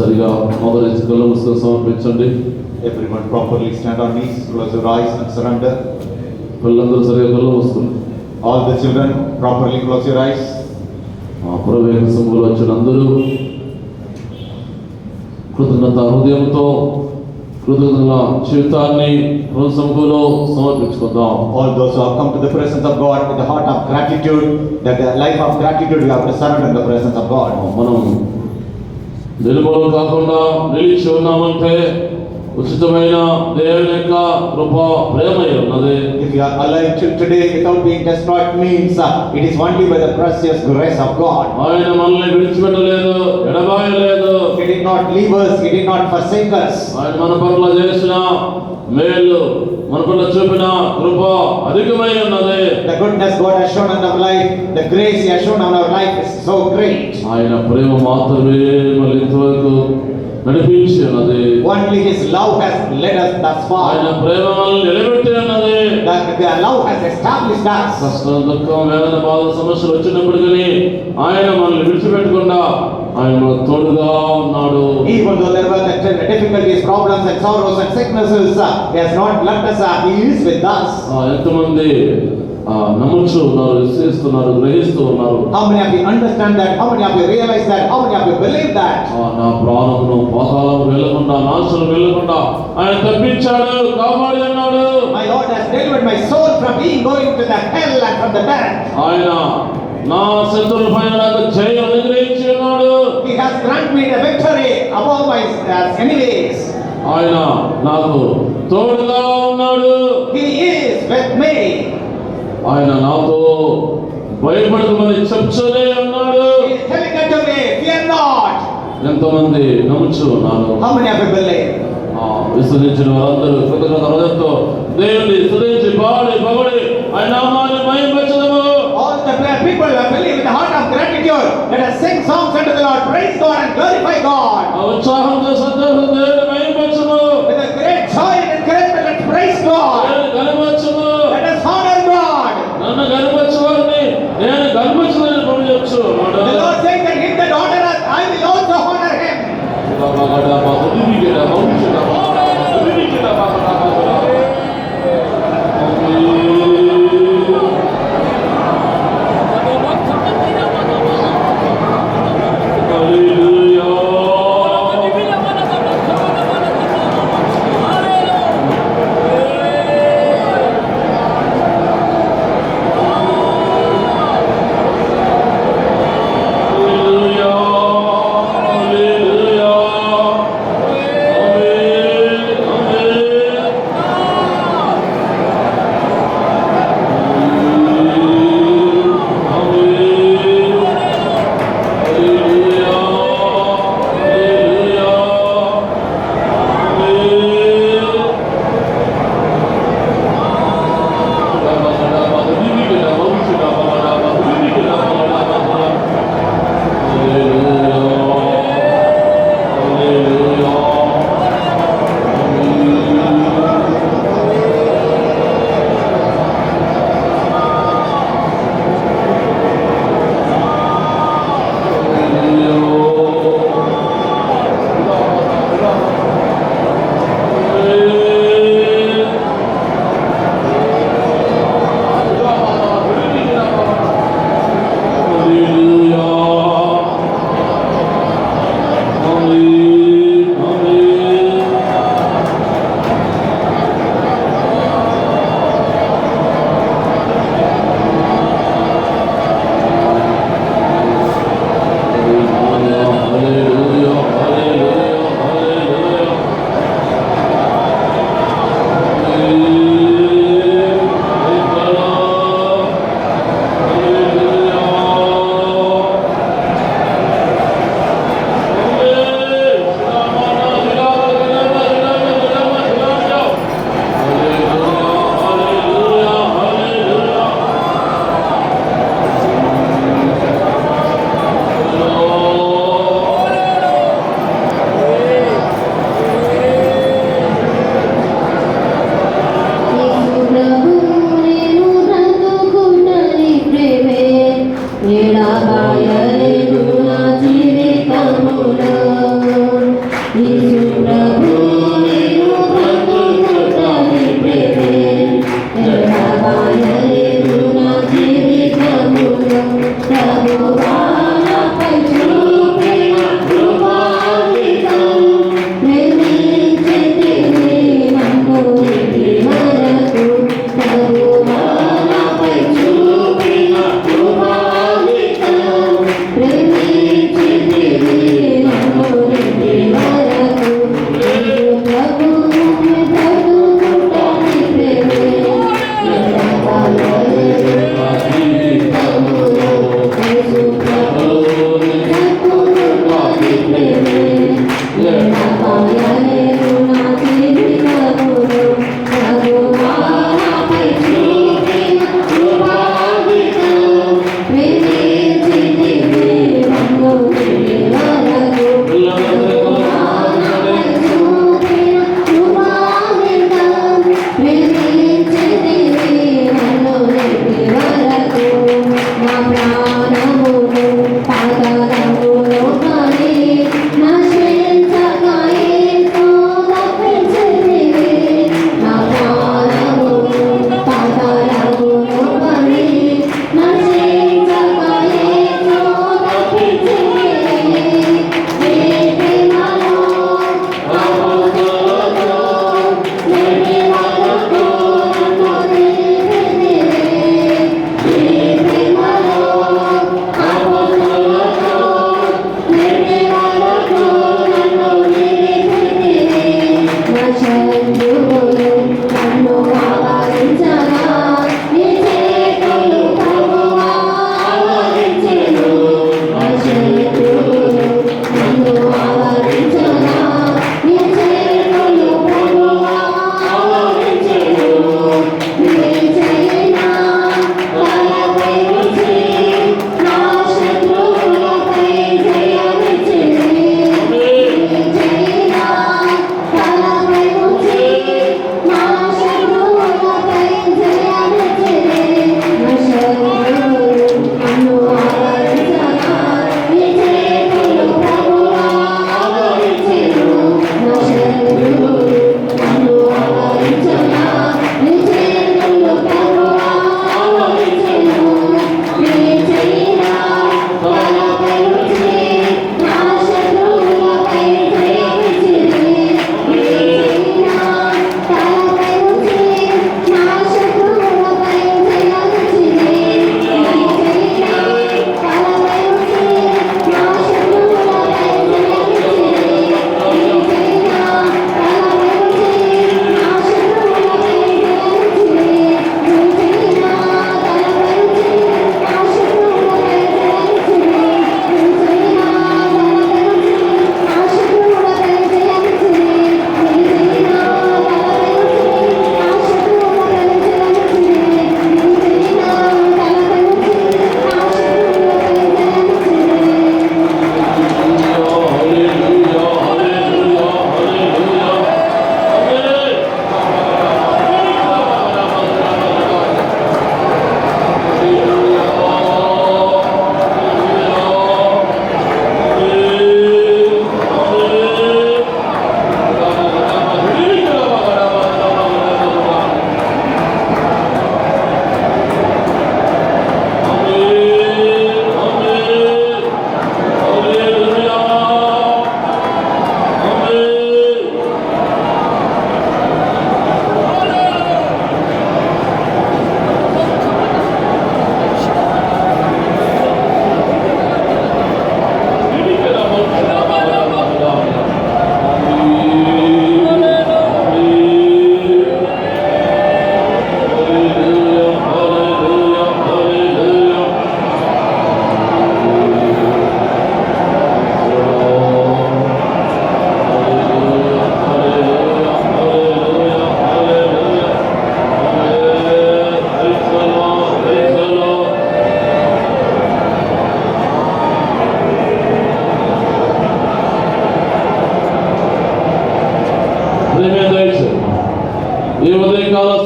సరిగా మొదటి కళ్ళు మూసుకొని సమర్పించండి. Everyone properly stand on knees, close your eyes and surrender. పిల్లలందరూ సరిగా కళ్ళు మూసుకొని. All the children properly close your eyes. ప్రభు యొక్క సముఖంలో వచ్చిన అందరూ కృతజ్ఞత హృదయంతో కృతజ్ఞతల జీవితాన్ని ప్రభు సముఖంలో సమర్పించుకుందాం. All those who have come to the presence of God with the heart of gratitude, that the life of gratitude, you have to surrender in the presence of God. మనం నిలువలు కాకుండా నిలిచి ఉన్నామంటే ఉచితమైన దేవుని యొక్క కృప ప్రేమ ఉన్నది. If you are alive till today without being destroyed means it is only by the precious grace of God. ఆయన మనల్ని విడిచిపెట్టలేదు, ఎడబాయలేదు. He did not leave us, he did not forsake us. ఆయన మన పట్ల చేసిన మేలు, మన పట్ల చూపిన కృప అధికమై ఉన్నది. The goodness God has shown in our life, the grace he has shown in our life is so great. ఆయన ప్రేమ మాత్రమే మనల్ని ఇంతవరకు నడిపించి ఉన్నది. Only his love has led us thus far. ఆయన ప్రేమ మనల్ని నిలబెట్టి ఉన్నది. The love has established us. కష్టం, దుఃఖం, వేదన, బాధ, సమస్యలు వచ్చినప్పటికీ ఆయన మనల్ని విడిచిపెట్టకుండా ఆయన మనకు తోడుగా ఉన్నాడు. Even though there were the difficulties, problems and sorrows and sicknesses, he has not left us, he is with us. ఎంతమంది నమ్ముచు ఉన్నారు, విశ్వసిస్తున్నారు, గ్రహిస్తూ ఉన్నారు? How many of you understand that? How many of you realize that? How many of you believe that? నా ప్రాణమును పాతాళం వెళ్ళకుండా, నాశనం వెళ్ళకుండా ఆయన తప్పించాడు, కాపాడి అన్నాడు. My Lord has delivered my soul from being going to the hell and from the death. ఆయన నా శత్రువుల పైన నాకు జయం అనుగ్రహించి ఉన్నాడు. He has granted me the victory above my enemies. ఆయన నాకు తోడుగా ఉన్నాడు. He is with me. ఆయన నాతో భయపడకమని చెప్తూనే ఉన్నాడు. He is telling unto me, fear not. ఎంతమంది నమ్ముచు ఉన్నారు? How many of you believe? విశ్వసించిన వారందరూ కృతజ్ఞత హృదయంతో దేవుని స్తుతించి పాడి పొగడి ఆయన నామాన్ని మహిమపరచుదాము. All the people who believe with the heart of gratitude, let us sing songs unto the Lord, praise God and glorify God. ఉత్సాహంతో సంతోషంతో దేవుని మహిమపరచుము. With a great joy and encouragement, let's praise God. గణపరచుము. Let us honor God. నన్ను గణపరచు వారిని నేను గణపరచుదని పంపించు. The Lord says that him that honor us, I will also honor him.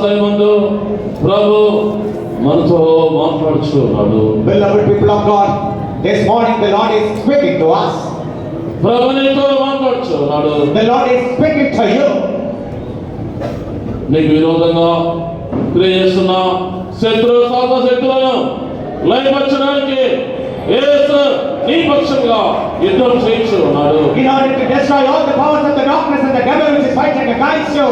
సమయమందు ప్రభు మనతో మాట్లాడుచున్నాడు. Beloved people of God, this morning the Lord is speaking to us. ప్రభు నీతో మాట్లాడుచున్నాడు. The Lord is speaking to you. నీకు విరోధంగా క్రియ చేస్తున్న శత్రువులను లయపరచడానికి యేసు నీ పక్షంగా యుద్ధం చేయించున్నాడు. In order to destroy all the powers of the darkness and the devil which is fighting against you,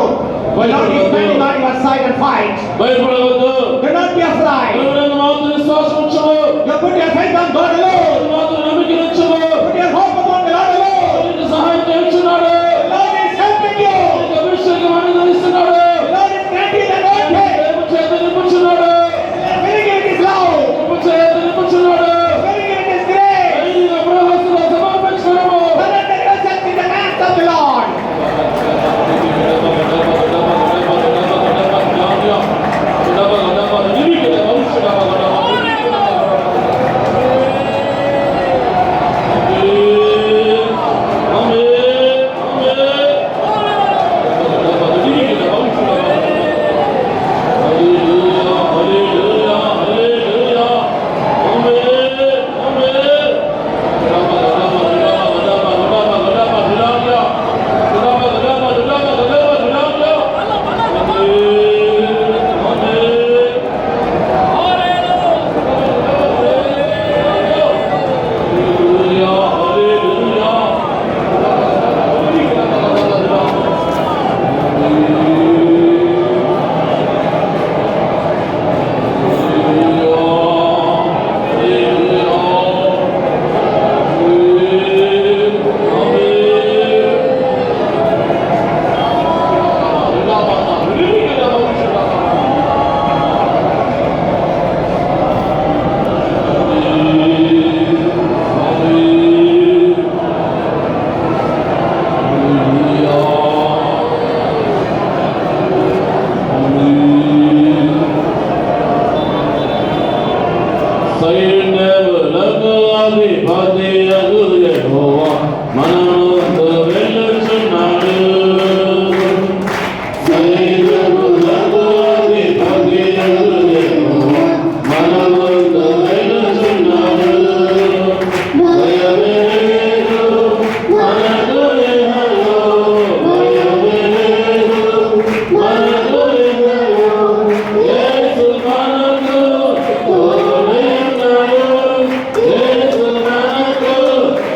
the Lord is standing on your side and fight. భయపడవద్దు. Do not be afraid. ప్రభువునందు మాత్రం విశ్వాసం ఉంచు. You put your faith on God alone. మాత్రం నమ్మిక ఉంచు. Put your hope upon the Lord alone. నీకు సహాయం చేస్తున్నాడు. The Lord is helping you. నీకు అభిషేకం అనుగ్రహిస్తున్నాడు. The Lord is granting the anointing. ప్రేమ చేత నింపుచున్నాడు. Filling it is love. కృప చేత నింపుచున్నాడు. Filling it is grace. ధైర్య ప్రహసన సమర్పించుకోము. Surrender yourself in the hands of the Lord. సైన్యములకు అధిపతియగు యెహోవా మన ముందు వెళ్ళుచున్నాడు. సైన్యములకు అధిపతియగు యెహోవా మన ముందు వెళ్ళుచున్నాడు. భయమే లేదు మనకు యెహోవా, భయమే లేదు మనకు యెహోవా, యేసు మనకు తోడై ఉన్నాడు, యేసు మనకు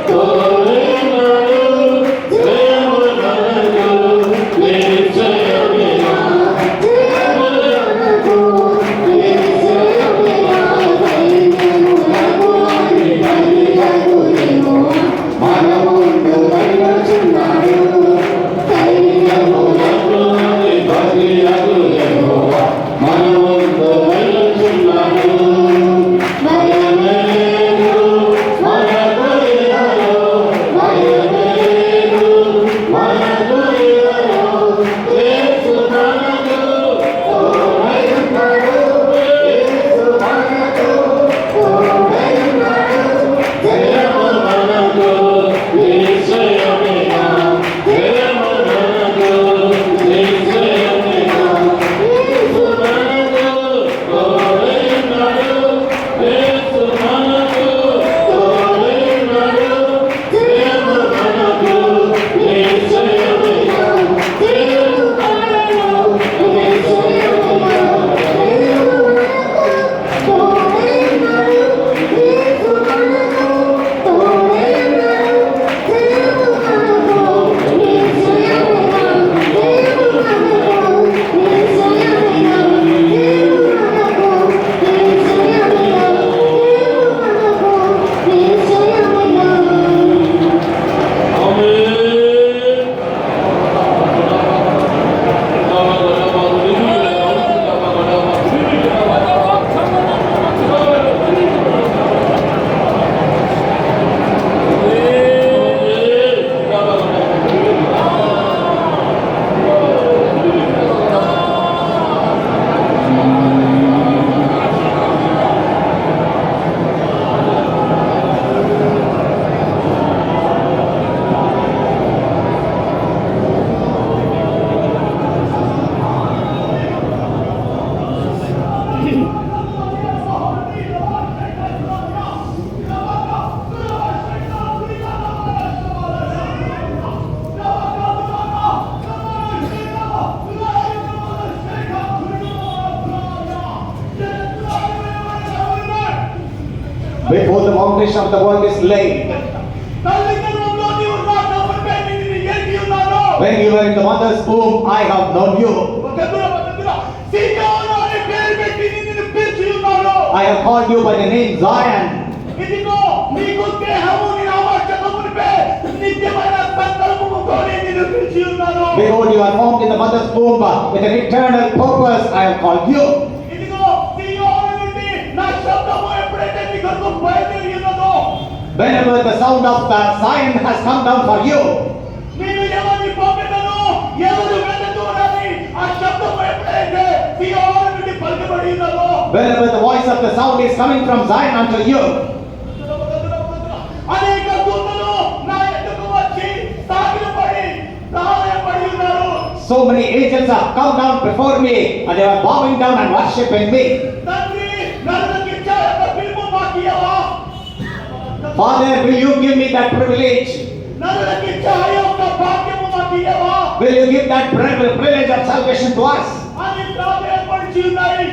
తోడై ఉన్నాడు, దేవుడు మనకు నిశ్చయముగా అధిపతియగు యెహోవా మన ముందు వెళ్ళుచున్నాడు. భయమే లేదు మనకు యెహోవా, భయమే లేదు మనకు యెహోవా, యేసు మనకు తోడై ఉన్నాడు, యేసు మనకు తోడై ఉన్నాడు, దేవుడు మనకు నిశ్చయముగా Before the foundation of the world is laid, తల్లి గర్భంలో నీవు నా నామముపై నిన్ను ఎరిగి ఉన్నాను. when you were in the mother's womb, I have known you. ఒకదురా సీయోను అనే పేరు పెట్టి నిన్ను పిలిచి ఉన్నాను. I have called you by the name Zion. ఇదిగో నీకు దేహము నీ నామముపై నిత్యమైన సంకల్పముతో నిన్ను పిలిచి ఉన్నాను. Behold, you are formed in the mother's womb with an eternal purpose. I have called you. ఇదిగో సీయోను నుండి నా శబ్దము ఎప్పుడైతే నీ కొరకు బయలుదేరి ఉన్నదో, Whenever the sound of the Zion has come down for you, నేను ఎవరిని పంపెదను, ఎవరు వెళ్ళదునని ఆ శబ్దము ఎప్పుడైతే సీయోను నుండి పలుకబడి ఉన్నదో, whenever the voice of the sound is coming from Zion unto you, అనేక దూతలు నా ఎదుటకు వచ్చి సాగిలపడి ప్రాధేయపడి ఉన్నారు. so many angels have come down before me and they are bowing down and worshiping me. తండ్రి నన్ను ఇచ్చాక పిలుపు మాకియవా. Father, will you give me that privilege? నన్ను ఇచ్చాక యొక్క భాగ్యము మాకియవా Will you give that privilege of salvation to us? అని ప్రాధేయపడి ఉన్నాయి.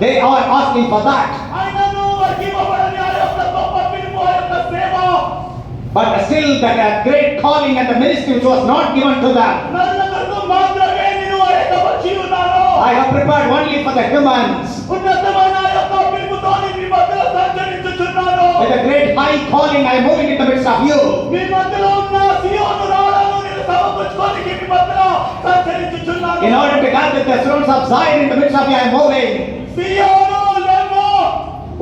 They are asking for that. ఆయనను వారికి ఇవ్వబడని ఆ యొక్క గొప్ప పిలుపు, ఆ యొక్క సేవ But still that great calling and the ministry which was not given to them, నన్ను మాత్రమే నేను ఆయకపరిచి ఉన్నాను. I have prepared only for the humans. ఉన్నతమైన ఆ యొక్క పిలుపుతో మీ మధ్యలో సంచరించుచున్నాను. With a great high calling, I am moving in the midst of you. మీ మధ్యలో ఉన్న సీయోను రాళ్ళను నేను సమకూర్చుకోనికి మీ మధ్యలో సంచరించుచున్నాను. In order to gather the thrones of Zion in the midst of you, I am moving. సీయోను లేము,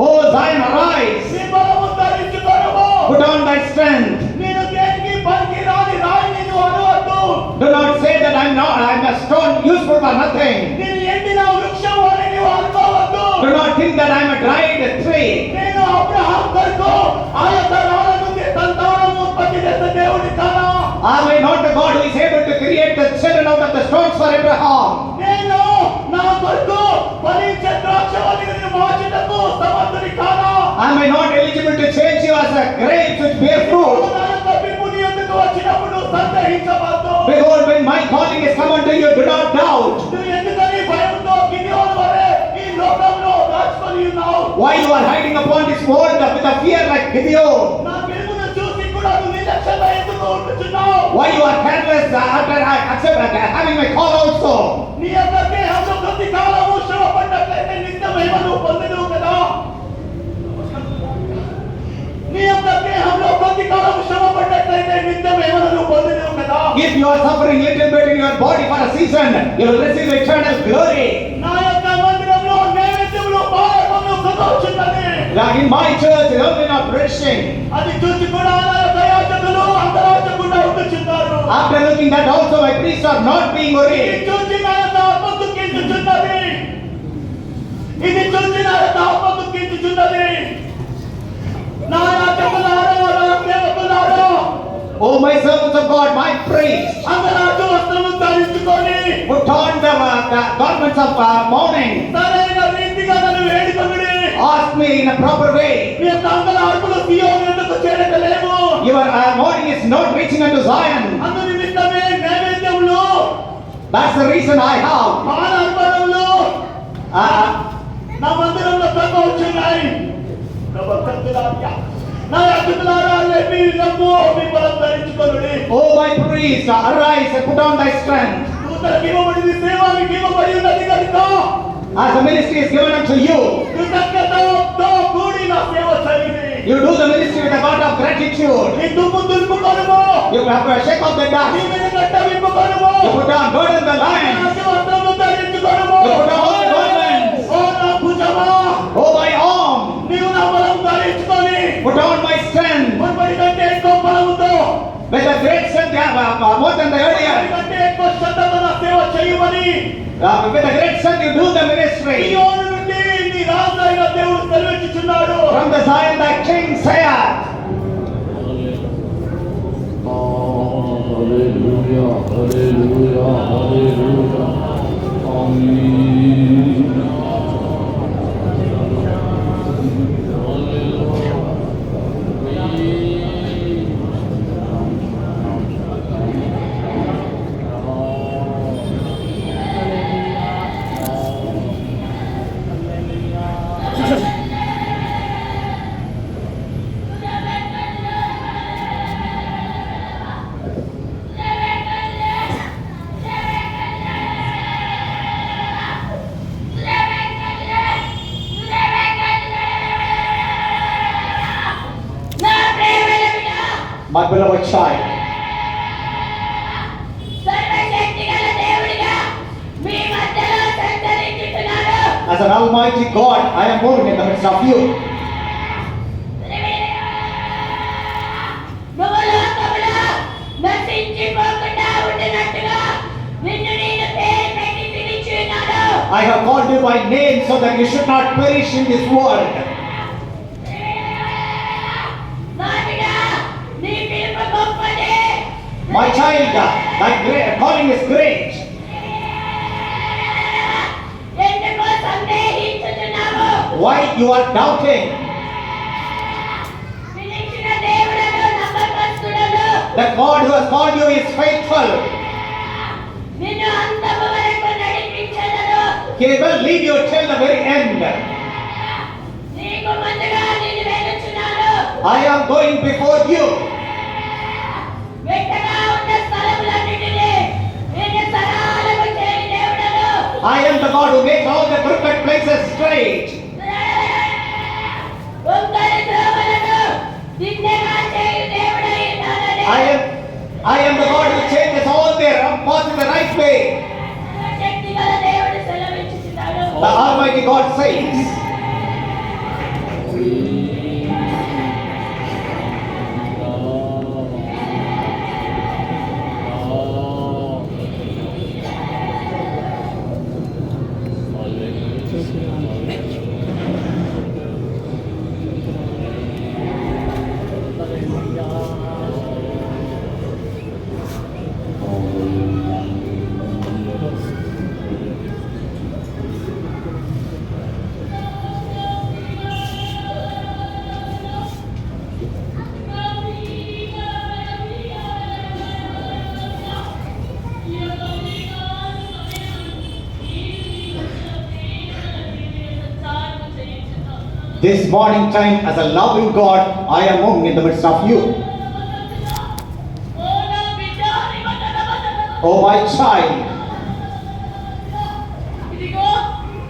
Oh Zion, arise. నీ బలము ధరించుకొనుము. Put on thy strength. నేను దేనికి పనికి రాని రాయిని నువ్వు అనవద్దు. Do not say that I am a stone useful for nothing. నేను ఎండిన వృక్షం అని నువ్వు అనుకోవద్దు. Do not think that I am a dried tree. నేను అబ్రహాం కొరకు ఆ యొక్క రాళ్ళ నుండి సంతానం ఉత్పత్తి చేసే దేవుడి కానా? Am I not the God who is able to create the children out of the stones for Abraham? నేను నా కొరకు ఫలించే ద్రాక్షవల్లిని మార్చుటకు సమర్థుని కానా? Am I not eligible to change you as a grapes which bear fruit? నా యొక్క పిలుపు నీ యొద్దకు వచ్చినప్పుడు సందేహించవద్దు. Behold, when my calling is come unto you, do not doubt. నువ్వు ఎందుకని భయంతో గిద్యోను వలె ఈ లోకంలో దాచుకొని ఉన్నావు? Why you are hiding upon this world with a fear like Gideon? నా పిలుపును చూసి కూడా నువ్వు నిర్లక్ష్యంగా ఎందుకు ఉంటున్నావు? Why you are careless after having my call also? నీ యొక్క దేహంలో కొద్ది కాలము శ్రమ పడ్డట్లయితే నిత్య మహిమను పొందుదువు కదా. నీ యొక్క దేహంలో కొద్ది కాలము శ్రమ పడ్డట్లయితే నిత్య మహిమను పొందుదువు కదా. If you are suffering little bit in your body for a season, you will receive eternal glory. నా యొక్క మందిరంలో నైవేద్యములు పాలకములు కదవుచున్నది. Like in my church, you will be not perishing. అది చూసి కూడా నా యొక్క యాజకులు అంతరాచకుండా ఉంటుచున్నారు. After looking that also, my priests are not being ఇది worried. చూసి నా యొక్క ఆత్మ దుఃఖించుచున్నది. ఇది చూసి నా యొక్క ఆత్మ దుఃఖించుచున్నది. నా యాజకులారా, నా సేవకులారా, Oh, my servants of God, my priests, అంగరాజు వస్త్రము ధరించుకొని put on the garments of mourning. సరైన రీతిగా నన్ను వేడుకొనుడి. Ask me in a proper way. మీ యొక్క అంగలార్పులు సీయోను ఎందుకు చేరకలేవు? Your mourning is not reaching unto Zion. అందు నిమిత్తమే నైవేద్యములు, That's the reason I have. పానార్పణములు Uh, నా మందిరంలో తగ్గవచ్చున్నాయి. నా యాజకులారా, లేవి నమ్ము, మీ బలం ధరించుకొనుడి. Oh, my priest, arise and put on thy strength. దూతలకు ఇవ్వబడింది, సేవ మీకు ఇవ్వబడి ఉన్నది కనుక As the ministry is given unto you, కృతజ్ఞతతో కూడి నా సేవ చదివి you do the ministry with a heart of gratitude. నీ దుమ్ము దులుపుకొనుము, You have to shake off the నీ dust. మీద గడ్డ విప్పుకొనుము, You put on burden the lion. రాజ వస్త్రము ధరించుకొనుము. You put on all the garments. ఓ నా భుజమా, Oh, my arm, నీవు నా బలం ధరించుకొని put on my strength. మునుపటి కంటే ఎక్కువ బలముతో, With a great strength, more than the మునుపటి earlier. కంటే ఎక్కువ శ్రద్ధతో నా సేవ చేయమని With a great strength, you do the ministry. సీయోను నుండి నీ రాజు అయిన దేవుడు సెలవిచ్చుచున్నాడు. From the Zion, thy king saith. Hallelujah, hallelujah, hallelujah. Amen. child. సర్వశక్తిగల దేవుడిగా మీ మధ్యలో సంచరించుచున్నాడు. As an almighty God, I am moving in the midst of you. నువ్వు లోకములో నశించిపోకుండా ఉండినట్టుగా నిన్ను నేను పేరు పెట్టి పిలిచున్నాను. I have called you by name so that you should not perish in this world. నా బిడ్డ, నీ పిలుపు గొప్పది. My child, thy calling is great. ఎందుకు సందేహించుచున్నావు? Why you are doubting? పిలిచిన దేవుడను నమ్మకస్తుడను. The God who has called you is faithful. నిన్ను అంతము వరకు నడిపించెదను. He will lead you till the very end. నీకు ముందుగా నేను వెలుచున్నాను. I am going before you. వెట్టగా ఉన్న స్థలములన్నిటినీ నేను సరళము చేయు దేవుడను. I am the God who makes all the crooked places straight. వంకర త్రోవలను దిన్నగా చేయు దేవుడై ఉన్నానని. I am the God who changes all their paths in the right way. శక్తిగల దేవుడు సెలవిచ్చుచున్నాడు. The Almighty God says. This morning time, as a loving God, I am moving in the midst of you. Oh my child, ఇదిగో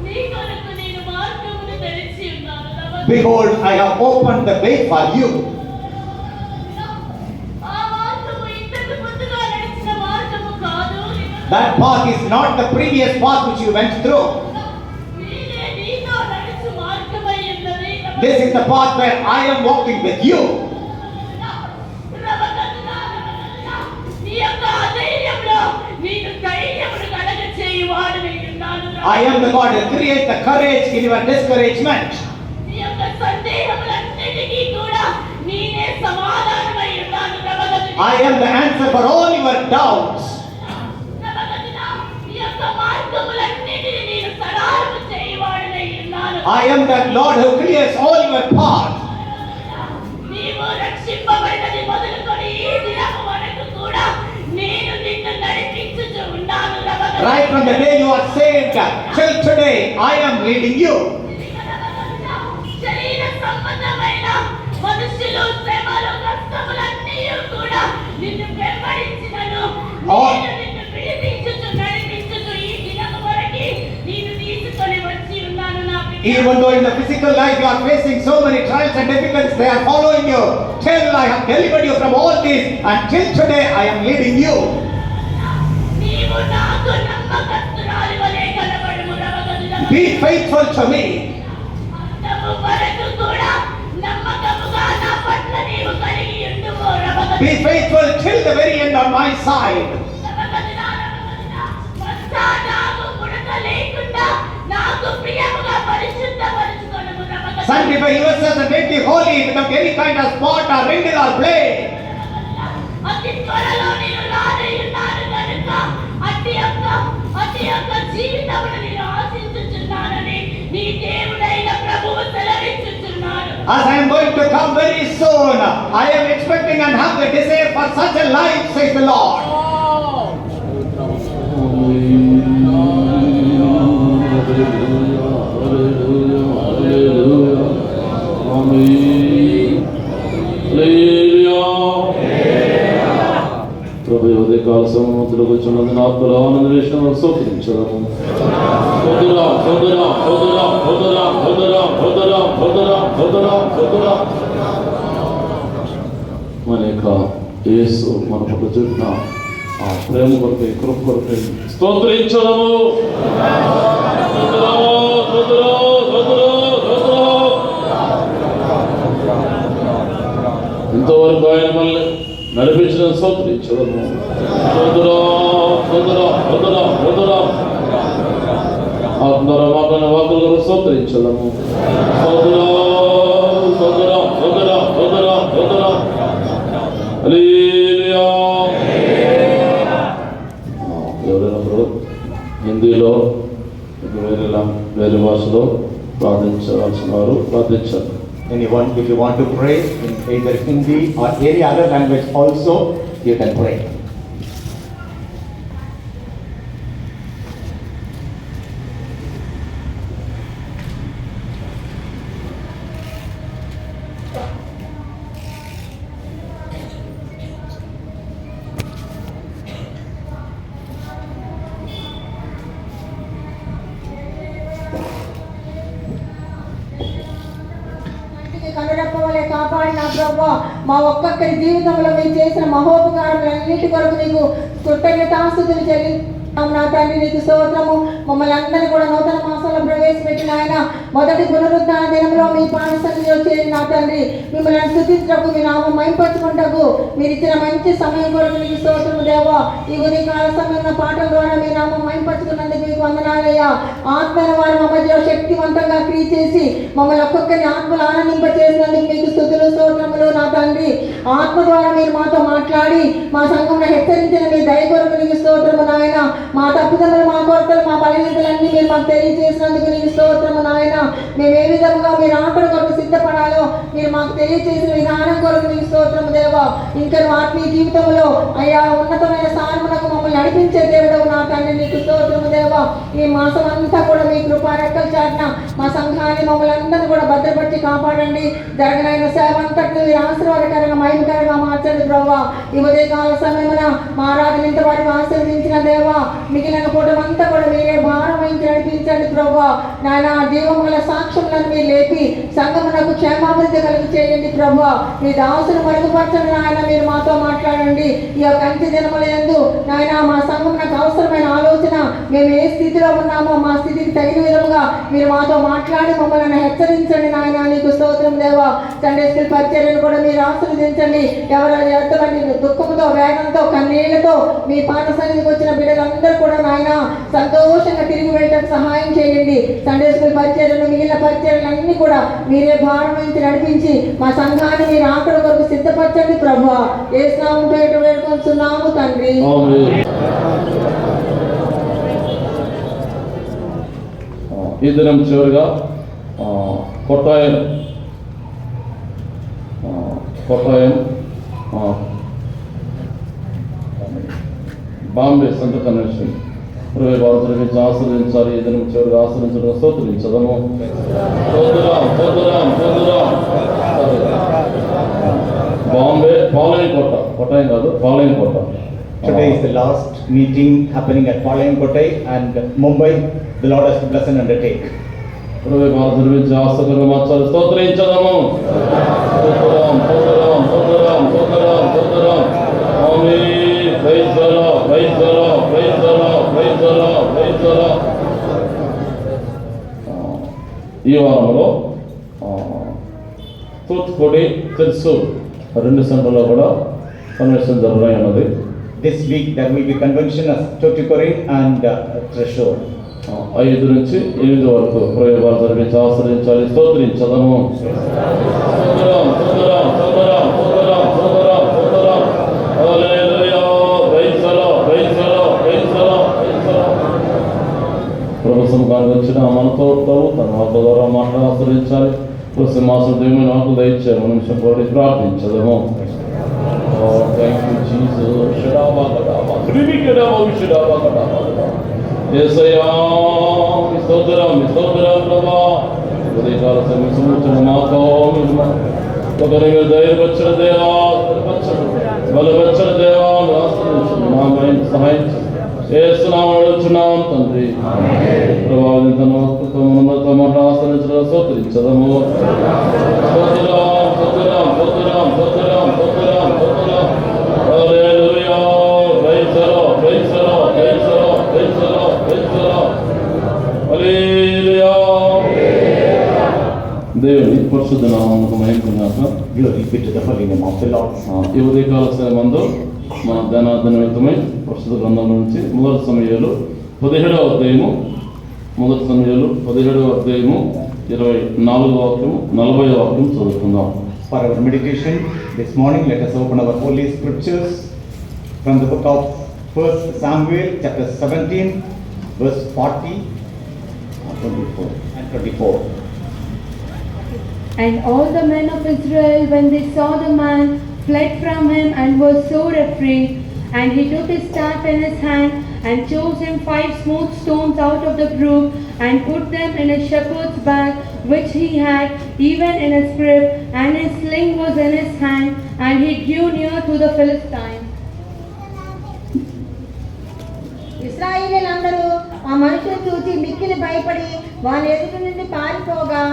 నీ కొరకు నేను మార్గమును తెరిచి ఉన్నాను. behold, I have opened the way for you. ఆ మార్గము ఇంతకు ముందుగా నడిచిన మార్గము కాదు. That path is not the previous path which you went through. నీవే నీతో నడుచు మార్గమై ఉన్నది. This is the path where I am walking with you. నీ యొక్క అధైర్యంలో నీకు ధైర్యమును కలగచేయువాడనై ఉన్నాను. I am the God who creates the courage in your discouragement. నీ యొక్క సందేహములన్నిటికీ కూడా నేనే సమాధానమై ఉన్నాను. I am the answer for all your doubts. నీ యొక్క మార్గములన్నిటిని నేను సరళము చేయువాడనై ఉన్నాను. I am that Lord who clears all your path. నీవు రక్షింపబడినది మొదలుకొని ఈ దినము వరకు కూడా నేను నిన్ను నడిపించుచు ఉన్నాను. Right from the day you are saved till today, I am leading you. శరీర సంబంధమైన మనుషులు శ్రమలు కష్టములన్నీ కూడా నిన్ను వెంబడించినను. నేను నిన్ను పిలిపించుచు నడిపించుచు ఈ దినము వరకు నేను తీసుకొని వచ్చి ఉన్నాను. నా బిడ్డ, Even though in the physical life you are facing so many trials and difficulties, they are following you. Till I have delivered you from all this, until today I am leading you. నీవు నాకు నమ్మకస్తురాలి వలె కనబడుము. Be faithful to me. అంతము వరకు కూడా నమ్మకముగా నా పట్ల నీవు కలిగి ఉండుము. Be faithful till the very end on my side. నాకు ముడత లేకుండా నాకు ప్రియముగా పరిశుద్ధపరచుకొనుము. Sanctify yourselves and make me holy without any kind of spot or wrinkle or blame. అతి త్వరలో నేను రానయ్యున్నాను కనుక అతి యొక్క జీవితమును నేను ఆశించుచున్నానని నీ దేవుడైన ప్రభువు సెలవిచ్చుచున్నాడు. As I am going to come very soon, I am expecting and have the desire for such a life, says the Lord. ప్రభు ఉదయకాల సమయంలో కూర్చున్నది ఆత్మలో ఆనంద విషయంలో సోకరించడము. మన యొక్క యేసు మన పట్ల చూపిన ఆ ప్రేమ కొరకై కృప కొరకై స్తోత్రించదము. ఇంతవరకు ఆయన మనల్ని నడిపించిన స్తోత్రించదము. ఆత్మరమాకన వాకులు స్తోత్రించదము. ఎవరైనా హిందీలో వేరే భాషలో ప్రార్థించవలసిన వారు ప్రార్థించారు. Anyone, if you want to pray in either Hindi or any other language also, you can pray. కనురెప్ప వలె కాపాడిన ప్రభువా, మా ఒక్కొక్కరి జీవితంలో మీరు చేసిన మహోపకారములన్నిటి కొరకు నీకు కృతజ్ఞతాస్తుతులు చెల్లిస్తున్నాము నా తండ్రి. నీకు స్తోత్రము. మమ్మల్ని అందరినీ కూడా నూతన మాసంలో ప్రవేశపెట్టిన ఆయన మొదటి పునరుద్ధాన దినంలో మీ పాఠశాలలో చేరి నా తండ్రి మిమ్మల్ని స్తుతించటకు, మీ నామం మైంపరచుకుంటకు మీరు ఇచ్చిన మంచి సమయం కొరకు నీకు స్తోత్రము దేవా. ఈ ఉదయకాల సమయంలో పాటల ద్వారా మీ నామం మైంపరచుకున్నందుకు మీకు వందనాలయ్యా. ఆత్మైన వారు మా మధ్యలో శక్తివంతంగా క్రియ చేసి మమ్మల్ని ఒక్కొక్కరిని ఆత్మలు ఆనందింపచేసినందుకు మీకు స్తుతులు స్తోత్రములు నా తండ్రి. ఆత్మ ద్వారా మీరు మాతో మాట్లాడి మా సంఘంలో హెచ్చరించిన మీ దయ కొరకు నీకు స్తోత్రము నాయన. మా తప్పుదలను, మా కొరతలు, మా బలహీనతలన్నీ మీరు మాకు తెలియజేసినందుకు నీకు స్తోత్రము నాయన. మేము ఏ విధంగా మీరు ఆటల కొరకు సిద్ధపడాలో మీరు మాకు తెలియజేసిన విధానం కొరకు నీకు స్తోత్రము దేవా. ఇంకా ఆత్మీయ జీవితంలో అయ్యా ఉన్నతమైన స్థానమునకు మమ్మల్ని నడిపించే దేవుడవు నా తండ్రి నీకు స్తోత్రము దేవా. ఈ మాసం అంతా కూడా మీ కృపా రెక్కల చాటున మా సంఘాన్ని మమ్మల్ని అందరినీ కూడా భద్రపరిచి కాపాడండి. జరగనైన సేవ అంతటిని మీరు ఆశీర్వాదకరంగా మహిమకరంగా మార్చండి ప్రభావ. ఈ ఉదయకాల సమయమున మా ఆరాధన ఇంత వారికి ఆశీర్వదించిన దేవా, మిగిలిన కూటమంతా కూడా మీరే భారం వహించి నడిపించండి ప్రభా. నాయన జీవం గల సాక్ష్యములను మీరు లేపి సంఘమునకు క్షేమాభివృద్ధి కలుగు చేయండి ప్రభా. మీ దాసును మరుగుపరచండి నాయన. మీరు మాతో మాట్లాడండి. ఈ యొక్క అంత్య దినముల యందు నాయన మా సంఘమునకు అవసరమైన ఆలోచన, మేము ఏ స్థితిలో ఉన్నామో మా స్థితికి తగిన విధముగా మీరు మాతో మాట్లాడి మమ్మల్ని హెచ్చరించండి నాయన. నీకు స్తోత్రం దేవా. సండే స్కూల్ పరిచర్యను కూడా మీరు ఆశీర్వదించండి. ఎవరు ఎంతమంది దుఃఖంతో, వేదనతో, కన్నీళ్లతో మీ పాత సన్నిధికి వచ్చిన బిడ్డలందరూ కూడా నాయన సంతోషంగా తిరిగి వెళ్ళడానికి సహాయం చేయండి. సండే స్కూల్ పరిచర్యలు, మిగిలిన పరిచర్యలన్నీ కూడా మీరే భారం వహించి నడిపించి మా సంఘాన్ని మీరు ఆకలి వరకు సిద్ధపరచండి ప్రభువా. యేసు నామములో పేరు వేడుకొంచున్నాము తండ్రి. ఈ దినం చివరిగా కొట్టాయం బాంబే సంత కన్వెన్షన్ 20 భారతదేశం ఆశ్రయించాలి. ఈ దినం చివరిగా ఆశ్రయించడం స్తోత్రించదము. బాంబే పాలయం కొట్టాయం కాదు, పాలయం కొట్ట. Today is the last meeting happening at Palayam Kottai and Mumbai. The Lord has to bless and undertake. 20 భారతదేశం ఆశ్రయంగా మార్చాలి. స్తోత్రించదము. ఈ వారంలో తూత్తుకుడి, తిరుసూర్ 2 సెంటర్లో కూడా కన్వెన్షన్ జరగడం ఉన్నది. This week there will be convention at Tuticorin and Thrissur. 5 నుంచి 8 వరకు ప్రయోగాలు జరిపించి ఆశ్రయించాలి. స్తోత్రించదము. ప్రభు సముఖానికి వచ్చిన మనతో తన వార్త ద్వారా మాటలు ఆశ్రయించాలి. సింహాసన దేవుని నాకు దయచేయము. నిమిషం కోరి ప్రార్థించదము. Thank you, Jesus. యేసయ్యా స్తోత్రం ప్రభా. ఉదయకాల సమయం మాతో ఒకరి మీరు ధైర్యపరచిన దేవా, బలపరచిన దేవా, మా మైండ్ సహాయం చేస్తున్నాం తండ్రి. ప్రభావితను ఆశ్రయించడం స్తోత్రించదము. హల్లెలూయా. Praise the Lord, praise the Lord, praise the Lord, praise the Lord, praise the Lord. హల్లెలూయా. దేవుని పరిశుద్ధ నామమునకు మహిమ కలుగుగాక. Glory be to the holy name of the Lord. ఈ ఉదయకాల సమయంలో మన ధ్యానార్థ నిమిత్తమై పరిశుద్ధ గ్రంథం నుంచి మొదటి సమయాలు 17వ అధ్యాయము 24వ అధ్యాయము 24వ వాక్యము 40వ వాక్యం చదువుకుందాం. For our meditation this morning, let us open our holy scriptures from the book of 1 Samuel chapter 17 verse 40 and 24. And all the men of Israel, when they saw the man, fled from him and were sore afraid. And he took his staff in his hand and chose him 5 smooth stones out of the brook and put them in a shepherd's bag which he had, even in his scrip, and his sling was in his hand, and he drew near to the Philistines. ఇశ్రాయేలీయులందరూ ఆ మనుషులు చూసి మిక్కిలి భయపడి వాని ఎదుటి నుండి పారిపోగా,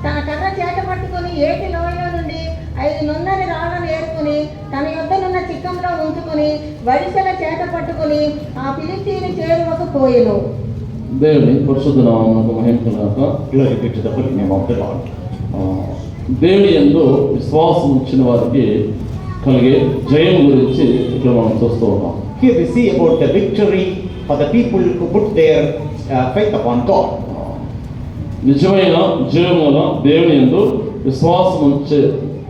తన కర్ర చేత పట్టుకుని ఏటి లోయలో నుండి 5 నున్నని రాళ్లను ఏరుకుని తన యొద్దనున్న చిక్కంలో ఉంచుకుని వడిసెల చేత పట్టుకుని ఆ ఫిలిష్తీయుని చేరువకు పోయెను. దేవుని పరిశుద్ధ నామమునకు మహిమ కలుగుగాక. Glory be to the holy name of the Lord. దేవుని యందు విశ్వాసం ఉంచిన వారికి కలిగే జయం గురించి ఇక్కడ మనం చూస్తూ ఉన్నాం. Here we see about the victory for the people who put their faith upon God. నిజమైన జయం వల్ల దేవుని యందు విశ్వాసం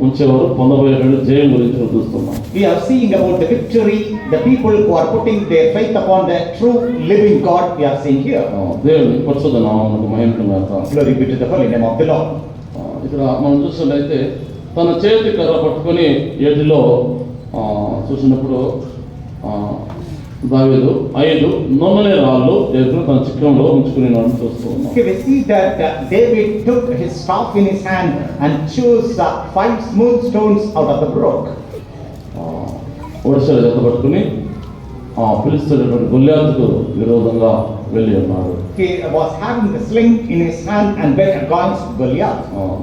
ఉంచేవారు పొందబోయేటువంటి జయం గురించి చూస్తున్నాం. We are seeing about the victory, the people who are putting their faith upon the true living God, we are seeing here. దేవుని పరిశుద్ధ నామమునకు మహిమ కలుగుగాక. Glory be to the holy name of the Lord. ఇక్కడ మనం చూసినట్లయితే తన చేతి కర్ర పట్టుకొని ఏటిలో చూసినప్పుడు దావీదు 5 నున్నని రాళ్ళు ఎదురు తన చిక్కంలో ఉంచుకుని చూస్తూ ఉన్నాం. Okay, we see that David took his staff in his hand and chose 5 smooth stones out of the brook. ఒడిసెల జత పట్టుకుని ఫిలిష్తీయుడైనటువంటి గొల్యాతుకు విరోధంగా వెళ్ళి ఉన్నాడు. He was having the sling in his hand and went against Goliath.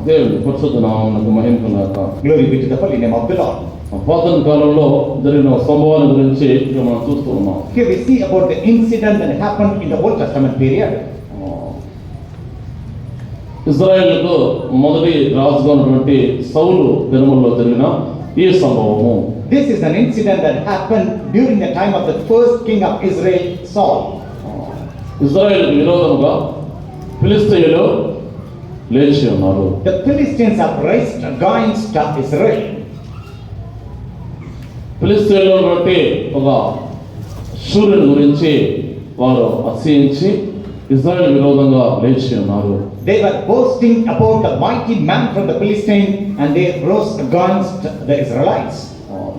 దేవుని పరిశుద్ధ నామమునకు మహిమ కలుగుగాక. Glory be to the holy name of the Lord. పురాతన కాలంలో జరిగిన సంభవాల గురించి ఇక్కడ మనం చూస్తూ ఉన్నాం. Here we see about the incident that happened in the Old Testament period. ఇజ్రాయేలుకు మొదటి రాజుగా ఉన్నటువంటి సౌలు దినముల్లో జరిగిన ఈ సంభవము. This is an incident that happened during the time of the first king of Israel, Saul. ఇజ్రాయేలుకు విరోధముగా ఫిలిష్తీయులు లేచి ఉన్నారు. The Philistines have raised against Israel. ఫిలిష్తీయులను బట్టి ఒక సూర్యుని గురించి వారు అసహించి ఇజ్రాయేల్ విరోధంగా లేచి ఉన్నారు. They were boasting about the mighty man from the Philistine and they rose against the Israelites.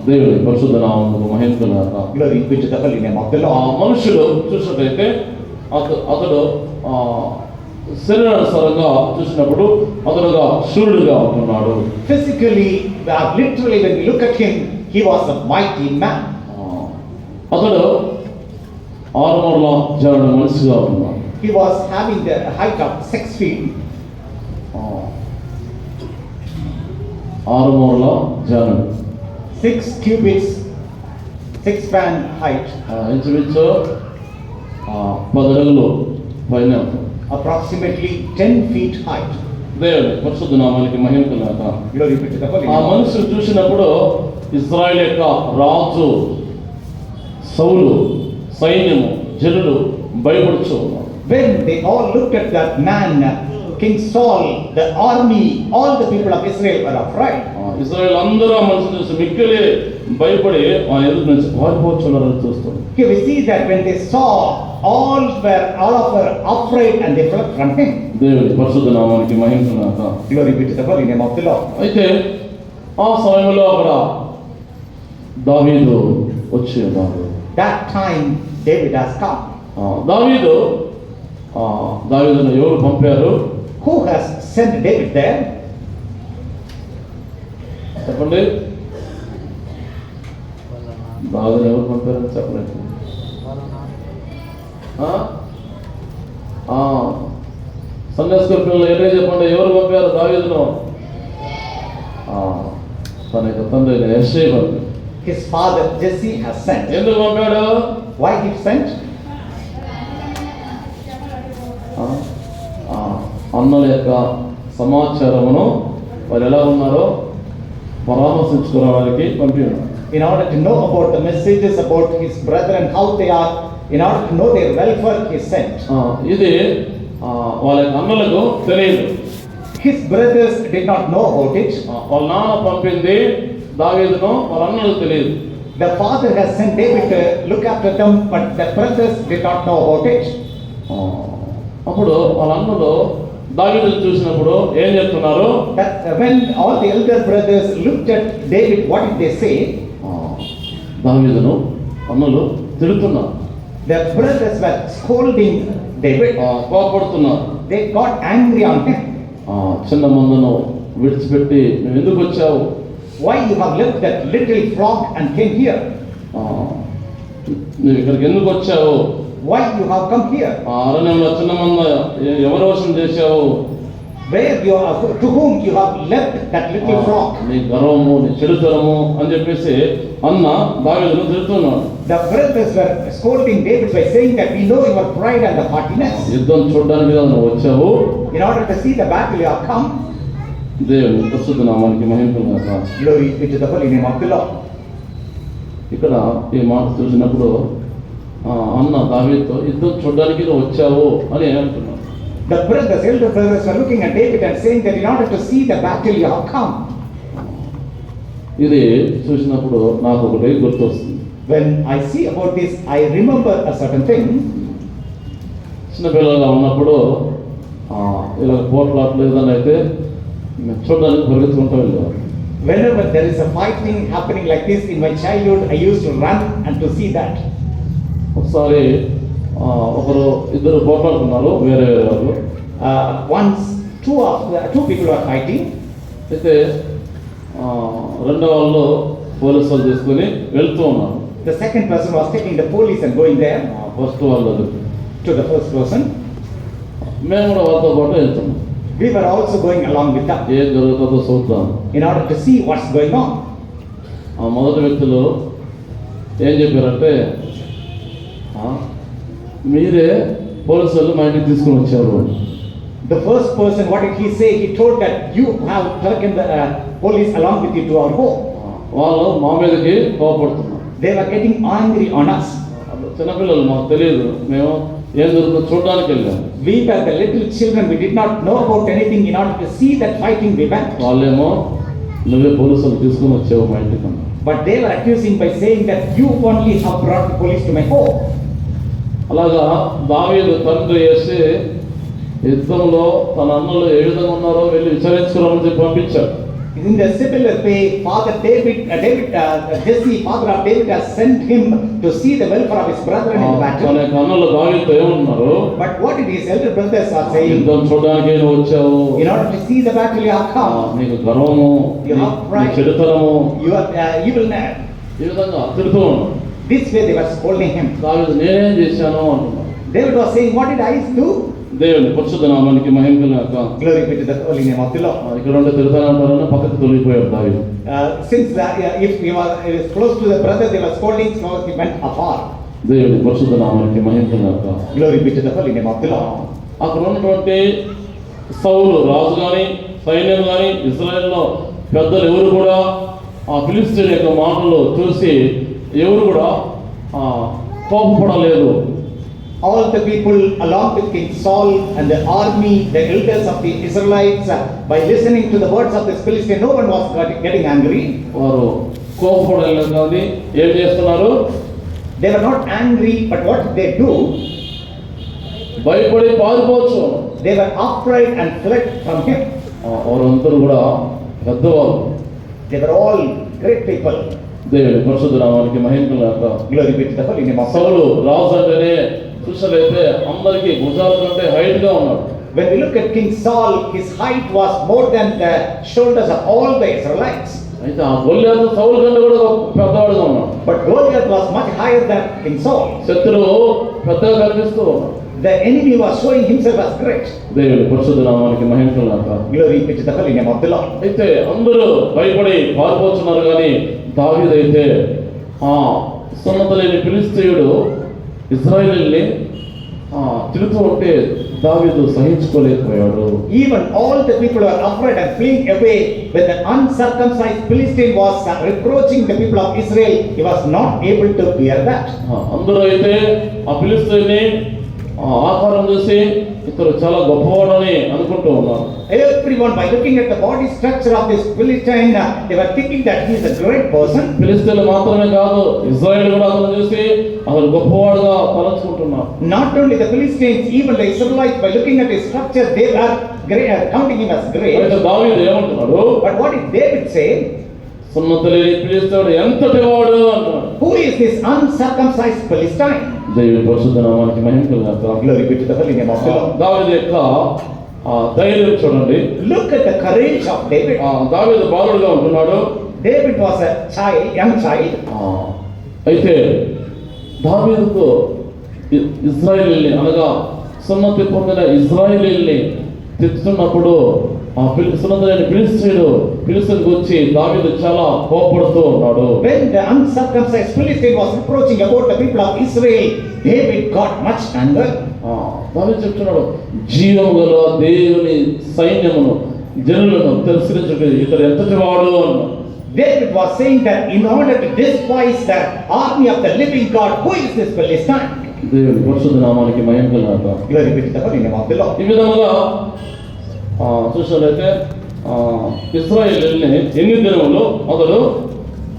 దేవుని పరిశుద్ధ నామమునకు మహిమ కలుగుగాక. Glory be to the holy name of the Lord. మనుషుడు చూసినట్లయితే అతడు శరీరానుసారంగా చూసినప్పుడు అతడుగా సూర్యుడిగా ఉంటున్నాడు. Physically, literally when we look at him, he was a mighty man. అతడు 6 మూరల జానుడు మనిషిగా ఉన్నాడు. He was having the height of 6 feet. 6 మూరల జానుడు 6 cubits, 6 span height. ఇంచుమించు 10 అడుగులు పైన Approximately 10 feet height. దేవుని పరిశుద్ధ నామానికి మహిమ కలుగుగాక. Glory be to the holy ఆ name. మనుషులు చూసినప్పుడు ఇజ్రాయేల్ యొక్క రాజు సౌలు సైన్యము జనులు భయపడుచు ఉన్నారు. When they all looked at that man, King Saul, the army, all the people of Israel were afraid. Israel అందరూ ఆ మనుషులు చూసి మిక్కిలి భయపడి ఆ ఎదురు నుంచి పారిపోతున్నారని చూస్తారు. Here we see that when they saw, all of were afraid and they fled from him. దేవుని పరిశుద్ధ నామానికి మహిమ కలుగుగాక. Glory be to the holy name of the Lord. అయితే ఆ సమయంలో అక్కడ దావీదు వచ్చి ఉన్నాడు. That time David has come. దావీదును ఎవరు పంపారు? Who has sent David there? చెప్పండి. దావీదును ఎవరు పంపారని చెప్పలేదు. సండే స్కూల్ పిల్లలు ఏరే చెప్పండి, ఎవరు పంపారు దావీదును? తన యొక్క తండ్రి యెష్షై పంపారు. his father Jesse has sent. ఎందుకు పంపాడు? Why he sent? అన్నల యొక్క సమాచారమును వాళ్ళు ఎలా ఉన్నారో పరామర్శించుకోవడానికి పంపాడు. In order to know about the messages about his brethren, how they are, in order to know their welfare, he sent. ఇది వాళ్ళ యొక్క అన్నలకు తెలియదు. His brothers did not know about it. వాళ్ళ నాన్న పంపింది దావీదును వాళ్ళ అన్నలకు తెలియదు. The father has sent David to look after them, but the brothers did not know about it. అప్పుడు వాళ్ళ అన్నలు దావీదును చూసినప్పుడు ఏం చెప్తున్నారు? That when all the elder brothers looked at David, what did they say? దావీదును అన్నలు తిడుతున్నారు. The brothers were scolding David. కోపడుతున్నారు. They got angry on him. చిన్న మందను విడిచిపెట్టి నువ్వు ఎందుకు వచ్చావు? Why you have left that little flock and came here? నువ్వు ఇక్కడికి ఎందుకు వచ్చావు? Why you have come here? అరణ్యంలో చిన్న మంద ఎవరు వశం చేశావు? Where you are, to whom you have left that little flock? నీ గర్వము, నీ చెడుతరము అని చెప్పేసి అన్న దావీదును తిడుతున్నాడు. The brothers were scolding David by saying that we know your pride and the haughtiness. యుద్ధం చూడడానికి కదా నువ్వు వచ్చావు. In order to see the battle you have come. దేవుని పరిశుద్ధ నామానికి మహిమ కలుగుగాక. Glory be to the holy name of the Lord. ఇక్కడ ఈ మాట చూసినప్పుడు అన్న దావీదుతో యుద్ధం చూడడానికి నువ్వు వచ్చావు అని అంటున్నాడు. The brothers, elder brothers were looking at David and saying that in order to see the battle you have come. ఇది చూసినప్పుడు నాకు ఒకటి గుర్తొస్తుంది. When I see about this, I remember a certain thing. చిన్నపిల్లలుగా ఉన్నప్పుడు ఇలా పోట్లాట్లు ఏదైనా అయితే చూడడానికి పరిగెత్తుకుంటూ వెళ్ళేవారు. Whenever there is a fighting happening like this in my childhood, I used to run and to see that. ఒకసారి ఇద్దరు పోట్లాడుతున్నారు, వేరే వేరే వాళ్ళు. Once two people were fighting. అయితే రెండో వాళ్ళు పోలీసు వాళ్ళు తీసుకుని వెళ్తూ ఉన్నారు. The second person was taking the police and going there. First వాళ్ళు To the first person. మేము కూడా వాళ్ళతో పాటు వెళ్తున్నాం. We were also going along with them. ఏం జరుగుతుందో చూద్దాం In order to see what's going on. మొదటి వ్యక్తులు ఏం చెప్పారంటే, మీరే పోలీసు వాళ్ళు మా ఇంటికి తీసుకుని వచ్చారు. The first person, what did he say? He told that you have taken the police along with you to our home. వాళ్ళు మా మీదకి కోపడుతున్నారు. They were getting angry on us. చిన్నపిల్లలు, మాకు తెలియదు, మేము ఏం జరుగుతుందో చూడడానికి వెళ్ళాము. We were the little children, we did not know about anything. In order to see that fighting we went. వాళ్ళేమో నువ్వే పోలీసులు తీసుకుని వచ్చావు మా ఇంటికి అన్నారు. But they were accusing by saying that you only have brought the police to my home. అలాగా దావీదు తండ్రి చేసి యుద్ధంలో తన అన్నలు ఏ విధంగా ఉన్నారో వెళ్ళి విచారించుకోవాలని చెప్పి పంపించాడు. In the similar way, Father Jesse, father of David, has sent him to see the welfare of his brethren in the తన battle. యొక్క అన్నలు దావీదుతో ఏమన్నారు? But what did his elder brothers are saying? యుద్ధం చూడడానికి నువ్వు వచ్చావు, In order to see the battle you have come, నీకు గర్వము, You have నీ pride. చెడుతనము, you are evilness. ఈ విధంగా తిడుతూ ఉన్నారు. This way they were scolding him. దావీదు నేనేం చేశాను అంటున్నాడు. David was saying, what did I do? దేవుని పరిశుద్ధ నామానికి మహిమ కలుగుగాక. Glory be to the holy name of the Lord. ఇక్కడ ఉంటే తిడతానే ఉంటారని పక్కకు తొలగిపోయాడు దావీదు. Since if he was close to the brother, they were scolding, so he went afar. దేవుని పరిశుద్ధ నామానికి మహిమ కలుగుగాక. Glory be to the holy name of the Lord. అక్కడ ఉన్నటువంటి సౌలు రాజు కానీ సైన్యం కానీ ఇశ్రాయేల్లో పెద్దలు ఎవరు కూడా ఆ ఫిలిష్తీయుల యొక్క మాటలు చూసి ఎవరు కూడా కోపపడలేదు. All the people along with King Saul and the army, the elders of the Israelites, by listening to the words of this Philistine, no one was getting angry. వారు కోపపడలేదు కానీ ఏం చేస్తున్నారు? They were not angry, but what did they do? భయపడి పారిపోవచ్చు. They were afraid and fled from him. వారందరూ కూడా పెద్దవారు. They were all great people. దేవుని పరిశుద్ధ నామానికి మహిమ కలుగుగాక. Glory be to the holy name of the Lord. సౌలు రాజు అంటేనే చూసినట్లయితే అందరికీ భుజాల కంటే హైట్ గా ఉన్నాడు. When we look at King Saul, his height was more than the shoulders of all the Israelites. అయితే ఆ గొల్లియాతు సౌలు కంటే కూడా పెద్దవాడుగా ఉన్నాడు. But Goliath was much higher than King Saul. శత్రువు పెద్దగా కనిపిస్తూ ఉన్నాడు. The enemy was showing himself as great. దేవుని పరిశుద్ధ నామానికి మహిమ కలుగుగాక. Glory be to the holy name of the Lord. అయితే అందరూ భయపడి పారిపోతున్నారు కానీ దావీదైతే సున్నత లేని ఫిలిష్తీయుడు ఇశ్రాయేలుని తిరుగుతూ ఉంటే దావీదు సహించుకోలేకపోయాడు. Even all the people were afraid and fleeing away when the uncircumcised Philistine was reproaching the people of Israel. He was not able to bear that. అందరూ అయితే ఆ ఫిలిష్తీయుని ఆకారం చూసి ఇతడు చాలా గొప్పవాడని అనుకుంటూ ఉన్నారు. Everyone, by looking at the body structure of this Philistine, they were thinking that he is a great person. ఫిలిష్తీయులు మాత్రమే కాదు, ఇశ్రాయేలు కూడా అతను చూసి అతను గొప్పవాడుగా తలంచుకుంటున్నారు. Not only the Philistines, even the Israelites, by looking at his structure, they are great, counting him as great. అయితే దావీదు ఏమంటున్నాడు? But what did David say? సున్నత లేని ఫిలిష్తీయుడు ఎంతటి వాడు అంటున్నాడు. Who is this uncircumcised Philistine? దేవుని పరిశుద్ధ నామానికి మహిమ కలుగుగాక. Glory be to the holy name of the Lord. దావీదు యొక్క ధైర్యం చూడండి. Look at the courage of David. దావీదు బాలుడుగా ఉంటున్నాడు. David was a child, young child. అయితే దావీదుకు ఇశ్రాయేలీయుల్ని అనగా సున్నతి పొందిన ఇశ్రాయేలీయుల్ని తెచ్చుతున్నప్పుడు సున్నత లేని ఫిలిష్తీయుడికి వచ్చి దావీదు చాలా కోపడుతూ ఉన్నాడు. When the uncircumcised Philistine was reproaching about the people of Israel, David got much anger. దావీదు చెప్తున్నాడు, జీవము గల దేవుని సైన్యమును జనులను తిరస్కరించుటకు ఇతడు ఎంతటి వాడు అన్నాడు. David was saying that in order to despise the army of the living God, who is this Philistine? దేవుని పరిశుద్ధ నామానికి మహిమ కలుగుగాక. Glory be to the holy name of the Lord. ఈ విధముగా చూసినట్లయితే ఇశ్రాయేలుని ఎన్ని దినములు అతడు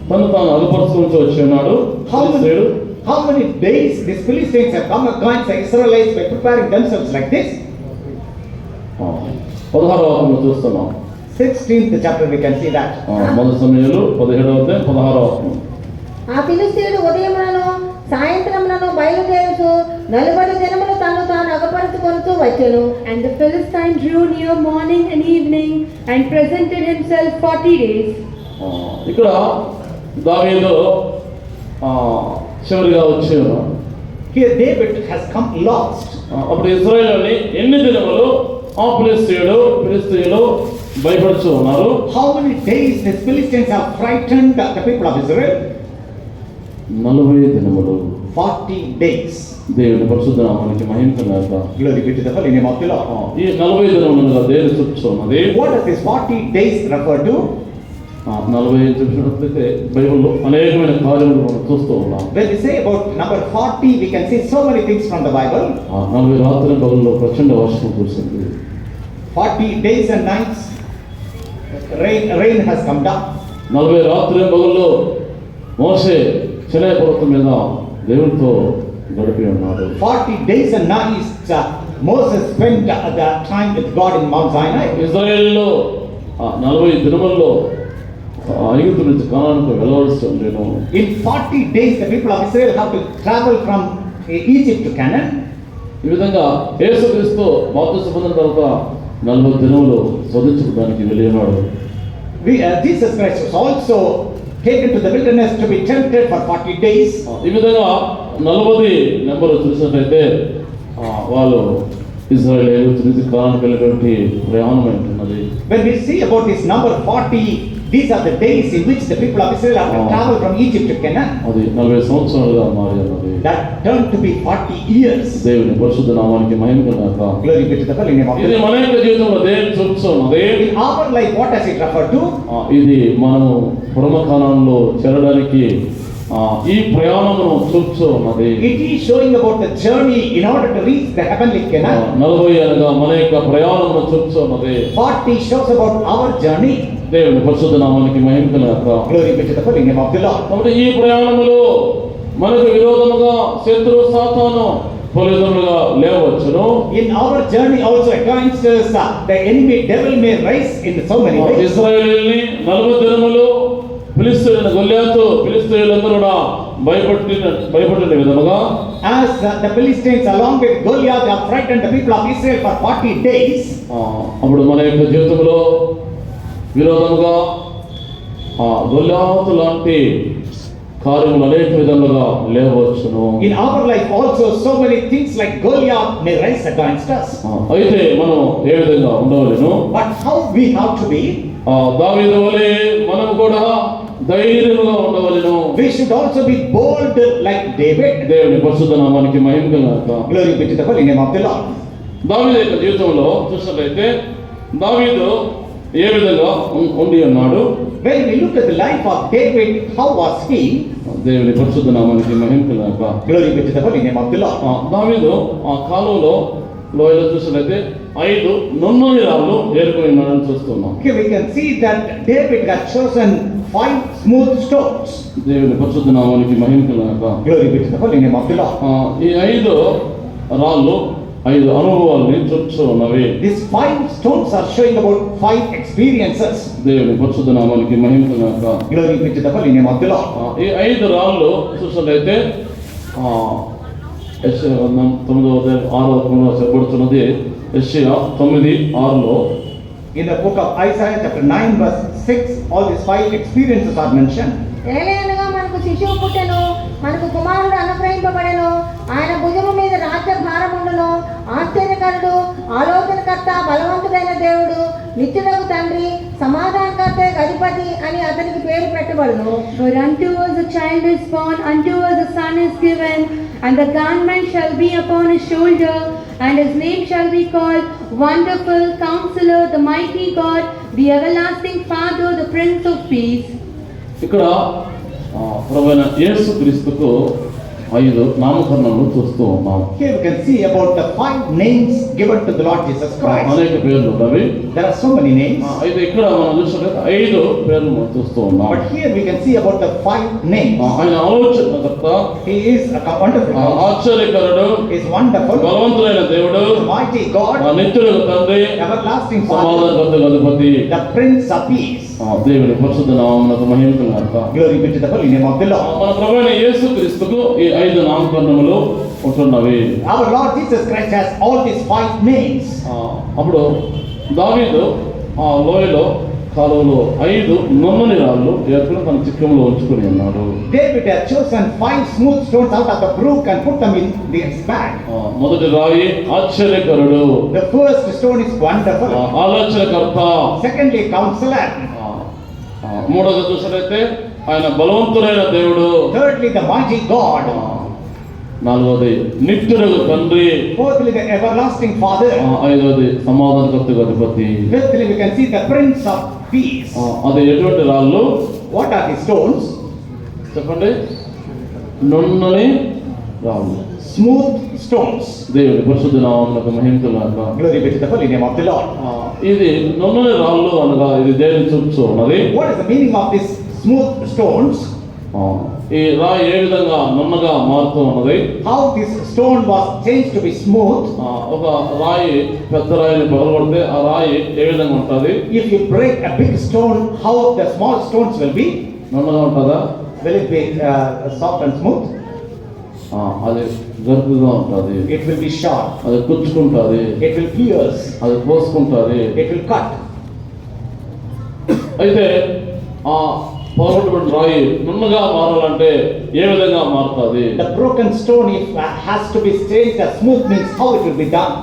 తను తాను అలుపరుచుకుంటూ వచ్చి ఉన్నాడు. How many days these Philistines have come against the Israelites by preparing themselves like this? 16వ వచనం చూస్తున్నాం. 16th chapter we can see that. మొదటి సమయంలో 17వ అధ్యాయం 16వ వచనం. ఆ ఫిలిష్తీయుడు ఉదయమునను సాయంత్రమునను బయలుదేరుచు 40 దినములు తాను అగపరుచుకొనుచు వచ్చెను. And the Philistine drew near morning and evening and presented himself 40 days. ఇక్కడ దావీదు చివరిగా వచ్చి ఉన్నాడు. Here David has come last. అప్పుడు ఇశ్రాయేలుని ఎన్ని దినములు ఆ ఫిలిష్తీయులు భయపడుతూ ఉన్నారు. How many days the Philistines have frightened the people of Israel? 40 దినములు. 40 days. దేవుని పరిశుద్ధ నామానికి మహిమ కలుగుగాక. Glory be to the holy name of the Lord. ఈ 40 దినములుగా దేని చూస్తున్నది? What does this 40 days refer to? 40 చూసినట్లయితే బైబిల్లో అనేకమైన కార్యములు మనం చూస్తూ ఉన్నాం. When we say about number 40, we can see so many things from the Bible. 40 రాత్రి పగల్లో ప్రచండ వర్షం కురిసింది. 40 days and nights, rain has come down. 40 రాత్రి పగల్లో మోషే సినాయి పర్వతం మీద దేవునితో గడిపి ఉన్నాడు. 40 days and nights Moses spent the time with God in Mount Sinai. ఇశ్రాయేలులో 40 దినముల్లో ఐగుప్తు నుంచి కానానుకు వెళ్ళవలసి ఉండేను. In 40 days the people of Israel have to travel from Egypt to Canaan. ఈ విధంగా యేసుక్రీస్తు బాప్తిసం పొందిన తర్వాత 40 దినములు శోధించుకోవడానికి వెళ్ళి ఉన్నాడు. Jesus Christ was also taken to the wilderness to be tempted for 40 days. ఈ విధంగా 40 నెంబర్ చూసినట్లయితే వాళ్ళు ఇశ్రాయేలు ఐగుప్తు నుంచి కానానుకు వెళ్ళేటువంటి ప్రయాణం అంటున్నది. When we see about this number 40, these are the days in which the people of Israel have to travel from Egypt to Canaan. అది 40 సంవత్సరాలుగా మారి ఉన్నది. That turned to be 40 years. దేవుని పరిశుద్ధ నామానికి మహిమ కలుగుగాక. Glory be to the holy name of ఇది God. మన యొక్క జీవితంలో దేవుని చూపుతున్నది. In our life, what does it refer to? ఇది మనం పురమకాలంలో చేరడానికి ఈ ప్రయాణమును చూపుతూ ఉన్నది. It is showing about the journey in order to reach the heavenly Canaan. 40 అనగా మన యొక్క ప్రయాణమును చూపుతూ ఉన్నది. 40 shows about our journey. దేవుని పరిశుద్ధ నామానికి మహిమ కలుగుగాక. Glory be to the holy name of the Lord. కాబట్టి ఈ ప్రయాణములో మనకు విరోధముగా శత్రు సాతాను పలు విధములుగా లేవచ్చును. In our journey also against us, the enemy devil may rise in so many ways. ఇశ్రాయేలుని 40 దినములు ఫిలిష్తీయులను గొల్లియాతు ఫిలిష్తీయులందరూ కూడా భయపడిన విధముగా As the Philistines along with Goliath have frightened the people of Israel for 40 days. అప్పుడు మన యొక్క జీవితంలో విరోధముగా గొల్లియాతు లాంటి కార్యములు అనేక విధములుగా లేవచ్చును. In our life also so many things like Goliath may rise against us. అయితే మనం ఏ విధంగా ఉండవలెను? But how we have to be? దావీదు వలె మనం కూడా ధైర్యముగా ఉండవలెను. We should also be bold like David. దేవుని పరిశుద్ధ నామానికి మహిమ కలుగాక. Glory be to the holy name of the Lord. దావీదు యొక్క జీవితంలో చూసినట్లయితే దావీదు ఏ విధంగా ఉండి ఉన్నాడు? When we look at the life of David, how was he? దేవుని పరిశుద్ధ నామానికి మహిమ కలుగాక. Glory be to the holy name of the Lord. దావీదు ఆ కాలంలో లోయలో చూసినట్లయితే 5 నున్నని రాళ్ళు ఏరుకొని ఉన్నాడని చూస్తున్నాం. Okay, we can see that David had chosen 5 smooth stones. దేవుని పరిశుద్ధ నామానికి మహిమ కలుగాక. Glory be to the holy name of the Lord. ఈ 5 రాళ్ళు 5 అనుభవాల్ని చూపుతూ ఉన్నవి. These 5 stones are showing about 5 experiences. దేవుని పరిశుద్ధ నామానికి మహిమ కలుగాక. Glory be to the holy name of the Lord. ఈ 5 రాళ్ళు చూసినట్లయితే యెషయా గ్రంథం 9:6 చెప్పబడుతున్నది. యెషయా 9:6లో In the book of Isaiah chapter 9 verse 6, all these 5 experiences are mentioned. ఏలయనగా మనకు శిశువు పుట్టెను, మనకు కుమారుడు అనుగ్రహింపబడెను, ఆయన భుజము మీద రాజ్య భారముండును, ఆశ్చర్యకరుడు, ఆలోచనకర్త, బలవంతుడైన దేవుడు, నిత్యుడగు తండ్రి, సమాధానకర్త, అధిపతి అని అతనికి పేరు పెట్టబడును. For unto us a child is born, unto us a son is given, and the government shall be upon his shoulder, and his name shall be called Wonderful, Counselor, the Mighty God, the Everlasting Father, the Prince of Peace. ఇక్కడ ప్రభువైన యేసు క్రీస్తుకు 5 నామకరణలు చూస్తూ ఉన్నాం. Here we can see about the 5 names given to the Lord Jesus Christ. అనేక పేర్లు ఉన్నవి. There are so many names. అయితే ఇక్కడ మనం చూసినట్లయితే 5 పేర్లు మనం చూస్తూ ఉన్నాం. But here we can see about the 5 names. ఆయన ఆలోచనకర్త, He is a wonderful God. ఆశ్చర్యకరుడు, He is wonderful. బలవంతుడైన దేవుడు, Mighty God. నిత్యుడగు తండ్రి, Everlasting Father. సమాధానకర్త అధిపతి. The Prince of Peace. దేవుని పరిశుద్ధ నామమునకు మహిమ కలుగాక. Glory be to the holy name of the Lord. మన ప్రభువైన యేసు క్రీస్తుకు ఈ 5 నామకరణములు ఉంటున్నవి. Our Lord Jesus Christ has all these 5 names. అప్పుడు దావీదు ఆ లోయలో కాలువలో 5 నున్నని రాళ్ళు ఏర్పడి తన చిక్కంలో ఉంచుకుని ఉన్నాడు. David had chosen 5 smooth stones out of the brook and put them in his bag. మొదటి రాయి ఆశ్చర్యకరుడు, The first stone is wonderful. ఆలోచనకర్త. Secondly, counselor. మూడోది చూసినట్లయితే ఆయన బలవంతుడైన దేవుడు. Thirdly, the mighty God. నాలుగోది నిత్యుడగు తండ్రి. Fourthly, the everlasting Father. ఐదోది సమాధానకర్త అధిపతి. Fifthly, we can see the Prince of Peace. అది ఎటువంటి రాళ్ళు? What are the stones? చెప్పండి. నున్నని రాళ్ళు, Smooth stones. దేవుని పరిశుద్ధ నామమునకు మహిమ కలుగాక. Glory be to the holy name of the Lord. ఇది నున్నని రాళ్ళు అనగా ఇది దేనిని చూపుతూ ఉన్నది? What is the meaning of these smooth stones? ఈ రాయి ఏ విధంగా నున్నగా మారుతూ ఉన్నది? How this stone was changed to be smooth? ఒక రాయి పెద్ద రాయిని పగలగొడితే ఆ రాయి ఏ విధంగా ఉంటుంది? If you break a big stone, how the small stones will be? నున్నగా ఉంటుందా? Will it be soft and smooth? అది గరుకుగా ఉంటుంది. It will be sharp. అది కుచ్చుకుంటుంది. It will pierce. అది కోసుకుంటుంది. It will cut. అయితే ఆ పగలగొట్టబడిన రాయి నున్నగా మారాలంటే ఏ విధంగా మారుతుంది? The broken stone if has to be changed as smooth means how it will be done?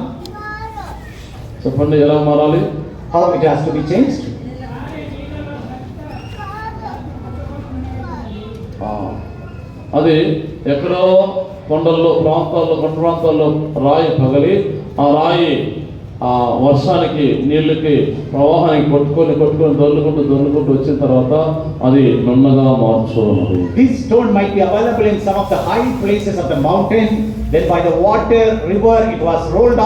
చెప్పండి, ఎలా మారాలి? How it has to be changed? అది ఎక్కడో కొండల్లో ప్రాంతాల్లో కొండ ప్రాంతాల్లో రాయి పగలి ఆ రాయి ఆ వర్షానికి నీళ్ళకి ప్రవాహానికి కొట్టుకొని దొర్లుకుంటూ వచ్చిన తర్వాత అది నున్నగా మార్చుకున్నది. This stone might be available in some of the high places of the mountain. Then by the water river it was rolled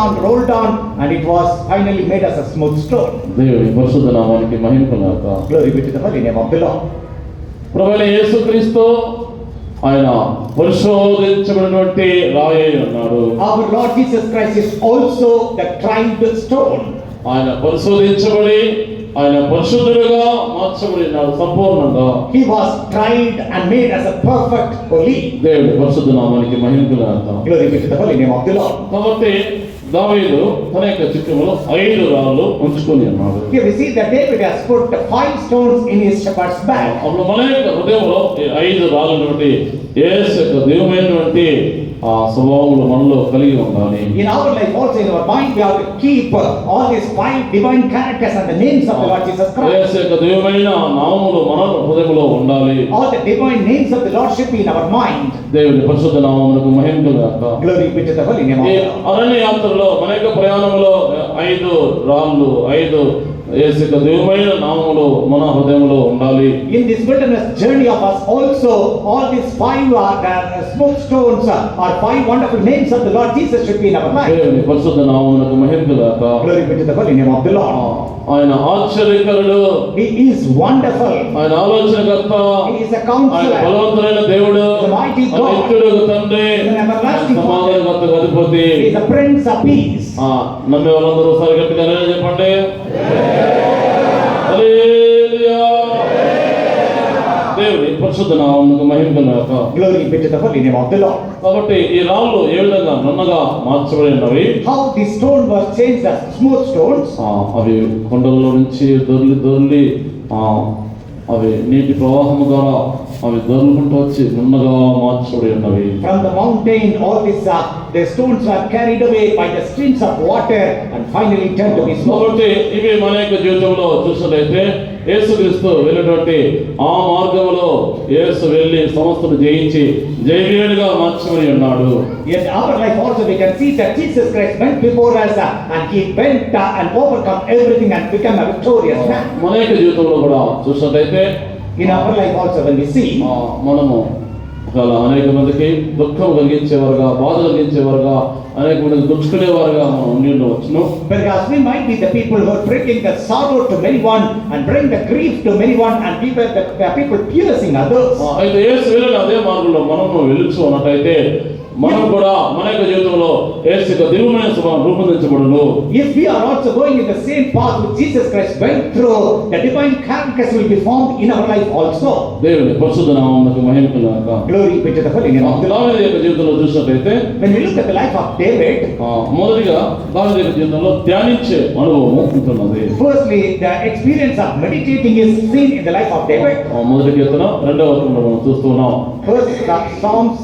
down and it was finally made as a smooth stone. దేవుని పరిశుద్ధ నామానికి మహిమ కలుగాక. Glory be to the holy name of the Lord. ప్రభువైన యేసుక్రీస్తు ఆయన పరిశోధించబడినటువంటి రాయి అన్నాడు. Our Lord Jesus Christ is also the tried stone. ఆయన పరిశోధించబడి ఆయన పరిశుద్ధుడుగా మార్చబడినాడు సంపూర్ణంగా. He was tried and made as a perfect holy. దేవుని పరిశుద్ధ నామానికి మహిమ కలుగాక. Glory be to the holy name of the Lord. కాబట్టి దావీదు తన యొక్క చిత్రంలో 5 రాళ్ళు ఉంచుకొని ఉన్నాడు. Here we see that David has put 5 stones in his shepherd's bag. అప్పుడు మన యొక్క హృదయంలో ఈ 5 రాళ్ళటువంటి యేసు యొక్క దివ్యమైనటువంటి ఆ స్వభావములు మనలో కలిగి ఉండాలి. In our life also, in our mind, we have to keep all these 5 divine characters and the names of the Lord Jesus Christ. యేసు యొక్క దివ్యమైన నామములు మన హృదయంలో ఉండాలి. All the divine names of the Lord should be in our mind. దేవుని పరిశుద్ధ నామమునకు మహిమ కలుగాక. Glory be to the holy name of ఈ the Lord. అరణ్య యాత్రలో మన యొక్క ప్రయాణంలో 5 రాళ్ళు 5 యేసు యొక్క దివ్యమైన నామములు మన హృదయంలో ఉండాలి. In this wilderness journey of us also, all these 5 smoke stones are 5 wonderful names of the Lord Jesus should be in our mind. దేవుని పరిశుద్ధ నామమునకు మహిమ కలుగాక. Glory be to the holy name of the Lord. ఆయన ఆశ్చర్యకరుడు, He is wonderful. ఆయన ఆలోచనకర్త, He is a ఆయన counselor. బలవంతుడైన దేవుడు, The mighty God. నిత్యుడు తండ్రి, He is an everlasting Father. సమాధానకర్త అధిపతి. He is a Prince of Peace. నమ్మే వాళ్ళందరూ ఒకసారి గట్టిగా చెప్పండి. హల్లెలూయా. దేవుని పరిశుద్ధ నామమునకు మహిమ కలుగాక. Glory be to the holy name of the Lord. కాబట్టి ఈ రాళ్ళు ఏ విధంగా నున్నగా మార్చబడినవి, How the stone was changed as smooth stones. అవి కొండల్లో నుంచి దొర్లి అవి నీటి ప్రవాహము ద్వారా అవి దొర్లుకుంటూ వచ్చి నున్నగా మార్చబడి ఉన్నవి. From the mountain, all these the stones were carried away by the streams of water and finally turned to be smooth. కాబట్టి ఇవి మన యొక్క జీవితంలో చూసినట్లయితే యేసుక్రీస్తు వెళ్ళినటువంటి ఆ మార్గంలో యేసు వెళ్ళి సమస్తను జయించి జయవీరుడిగా మార్చబడి ఉన్నాడు. In our life also we can see that Jesus Christ went before us and he went and overcome everything and become a victorious man. మన యొక్క జీవితంలో కూడా చూసినట్లయితే In our life also when we see మనము ఒకవేళ అనేక మందికి దుఃఖం కలిగించేవారుగా, బాధ కలిగించేవారుగా, అనేక మందికి దుఃఖునేవారుగా మనం ఉండి ఉండవచ్చును. because we might be the people who are bringing the sorrow to many one and bring the grief to many one and we were the people piercing others. అయితే యేసు వెళ్ళిన అదే మార్గంలో మనము వెలుచు ఉన్నట్టయితే మనం కూడా మన యొక్క జీవితంలో యేసు యొక్క దివ్యమైన స్వభావం రూపొందించబడును. If we are also going in the same path which Jesus Christ went through, the divine characters will be formed in our life also. దేవుని పరిశుద్ధ నామమునకు మహిమ కలుగాక. Glory be to the holy name of the Lord. దావీదు యొక్క జీవితంలో చూసినట్టయితే When we look at the life of David, మొదటిగా దావీదు యొక్క జీవితంలో ధ్యానించే అనుభవం ఉంటున్నది. firstly the experience of meditating is seen in the life of David. మొదటి కీర్తన 2వ వచనంలో మనం చూస్తున్నాం. First Psalms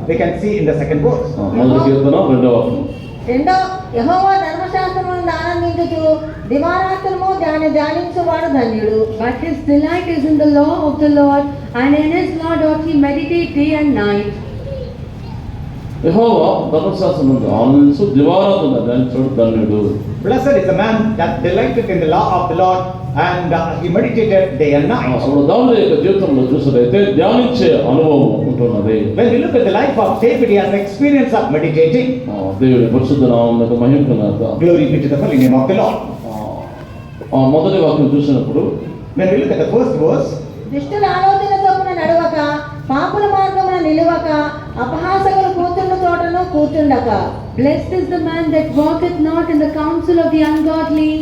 we can see in the second verse. మొదటి కీర్తన 2వ వచనం. రెండో యెహోవా ధర్మశాస్త్రమును ఆనందించుచు దివారాత్రము ధ్యానించువాడు ధన్యుడు. But his delight is in the law of the Lord, and in his law doth he meditate day and night. యెహోవా ధర్మశాస్త్రమును ఆనందించు దివారాత్రమున ధ్యానించువాడు ధన్యుడు. Blessed is the man that delighteth in the law of the Lord and he meditated day and night. అప్పుడు దావీదు యొక్క జీవితంలో చూసినట్లయితే ధ్యానించే అనుభవం ఉంటున్నది. When we look at the life of David, he has experience of meditating. దేవుని పరిశుద్ధ నామమునకు మహిమ కలుగాక. Glory be to the holy name of the Lord. మొదటి వాక్యం చూసినప్పుడు When we look at the first verse, దుష్టుల ఆలోచన చొప్పున నడవక, పాపుల మార్గమున నిలువక, అపహాసకులు కూర్చున్న చోటను కూర్చుండక. Blessed is the man that walketh not in the counsel of the ungodly,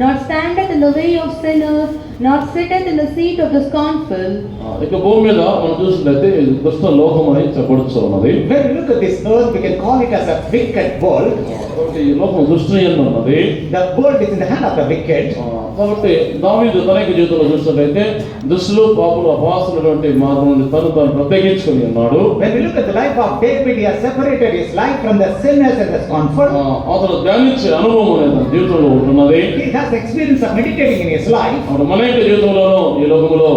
nor standeth in the way of sinners, nor sitteth in the seat of the scornful. ఇక భూమి మీద మనం చూసినట్లయితే ఇది దుష్ట లోకం అని చెప్పబడుతూ ఉన్నది. when we look at this earth, we can call it as a wicked world. కాబట్టి ఈ లోకం దృష్టి ఉన్నది. The world is in the hand of the wicked. కాబట్టి దావీదు తన యొక్క జీవితంలో చూసినట్లయితే దుష్టులు పాపులు అపహాసులటువంటి మార్గం నుండి తను ప్రత్యేకించుకొని ఉన్నాడు. When we look at the life of David, he has separated his life from the sinners and the scornful. అతను ధ్యానించే అనుభవం అనేది తన జీవితంలో ఉంటున్నది. He has experience of meditating in his life. అప్పుడు మన యొక్క జీవితంలోనూ ఈ లోకంలో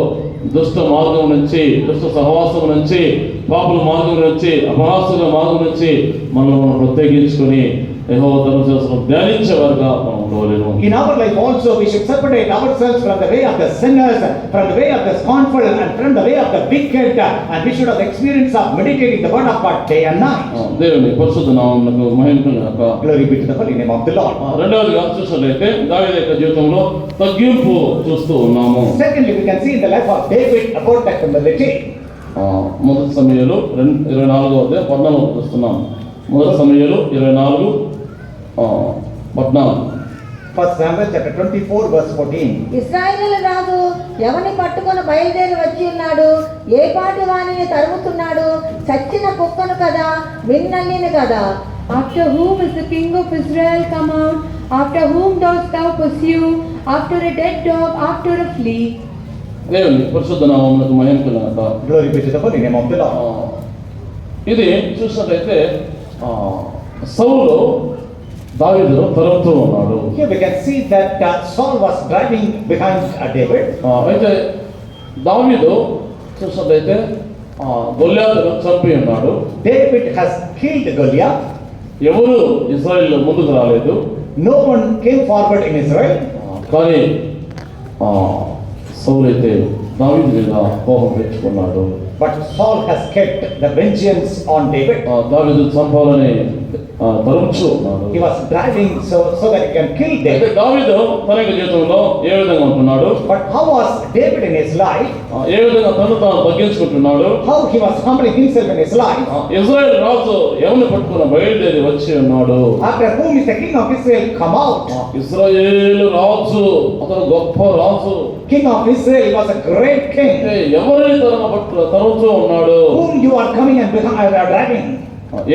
దుష్ట మార్గం నుంచి, దుష్ట సహవాసం నుంచి, పాపుల మార్గం నుంచి, అపహాసుల మార్గం నుంచి మనం ప్రత్యేకించుకొని యెహోవా ధర్మశాస్త్రం ధ్యానించేవారుగా మనం ఉండవలెను. In our life also, we should separate ourselves from the way of the sinners, from the way of the scornful, and from the way of the wicked, and we should have experience of meditating the word of God day and night. దేవుని పరిశుద్ధ నామమునకు మహిమ కలుగాక. Glory be to the holy name of the Lord. రెండవదిగా చూసినట్లయితే దావీదు యొక్క జీవితంలో తగ్గింపు చూస్తూ ఉన్నాము. Secondly, we can see in the life of David about that humility. మొదటి సమయంలో 24వ అధ్యాయం 14 చూస్తున్నాం. మొదటి సమయంలో 24 14. First Samuel chapter 24 verse 14. ఇశ్రాయేలు రాజు ఎవని పట్టుకొని బయలుదేరి వచ్చి ఉన్నాడు, ఏ పాటి వాణిని తరుముతున్నాడు, చచ్చిన కుక్కను కదా, మిన్నల్లిని కదా. After whom is the king of Israel come out? After whom dost thou pursue? After a dead dog, after a flea. దేవుని పరిశుద్ధ నామమునకు మహిమ కలుగుగాక. Glory be to the holy name of the Lord. ఇది చూసినట్లయితే సౌలు దావీదును తరుముతూ ఉన్నాడు. Here we can see that Saul was driving behind David. అయితే దావీదు చూసినట్లయితే గొల్యాతును చంపి ఉన్నాడు. David has killed Goliath. ఎవరు ఇశ్రాయేలు ముందుకు రాలేదు. No one came forward in Israel. కానీ సౌలు అయితే దావీదు మీద కోపం పెంచుకున్నాడు. But Saul has kept the vengeance on David. దావీదు చంపాలని తరుముచూ ఉన్నాడు. He was driving so that he can kill అయితే David. దావీదు తన యొక్క జీవితంలో ఏ విధంగా ఉంటున్నాడు, But how was David in his life? ఏ విధంగా తను తాను తగ్గించుకుంటున్నాడు. How he was humbling himself in his life? Israel రాజు ఎవరిని పట్టుకున్న బయలుదేరి వచ్చి ఉన్నాడు. After whom is the king of Israel come out? Israel రాజు, అతను గొప్ప రాజు. King of Israel was a great king. ఎవరిని తరుముతూ ఉన్నాడు. Whom you are coming and driving?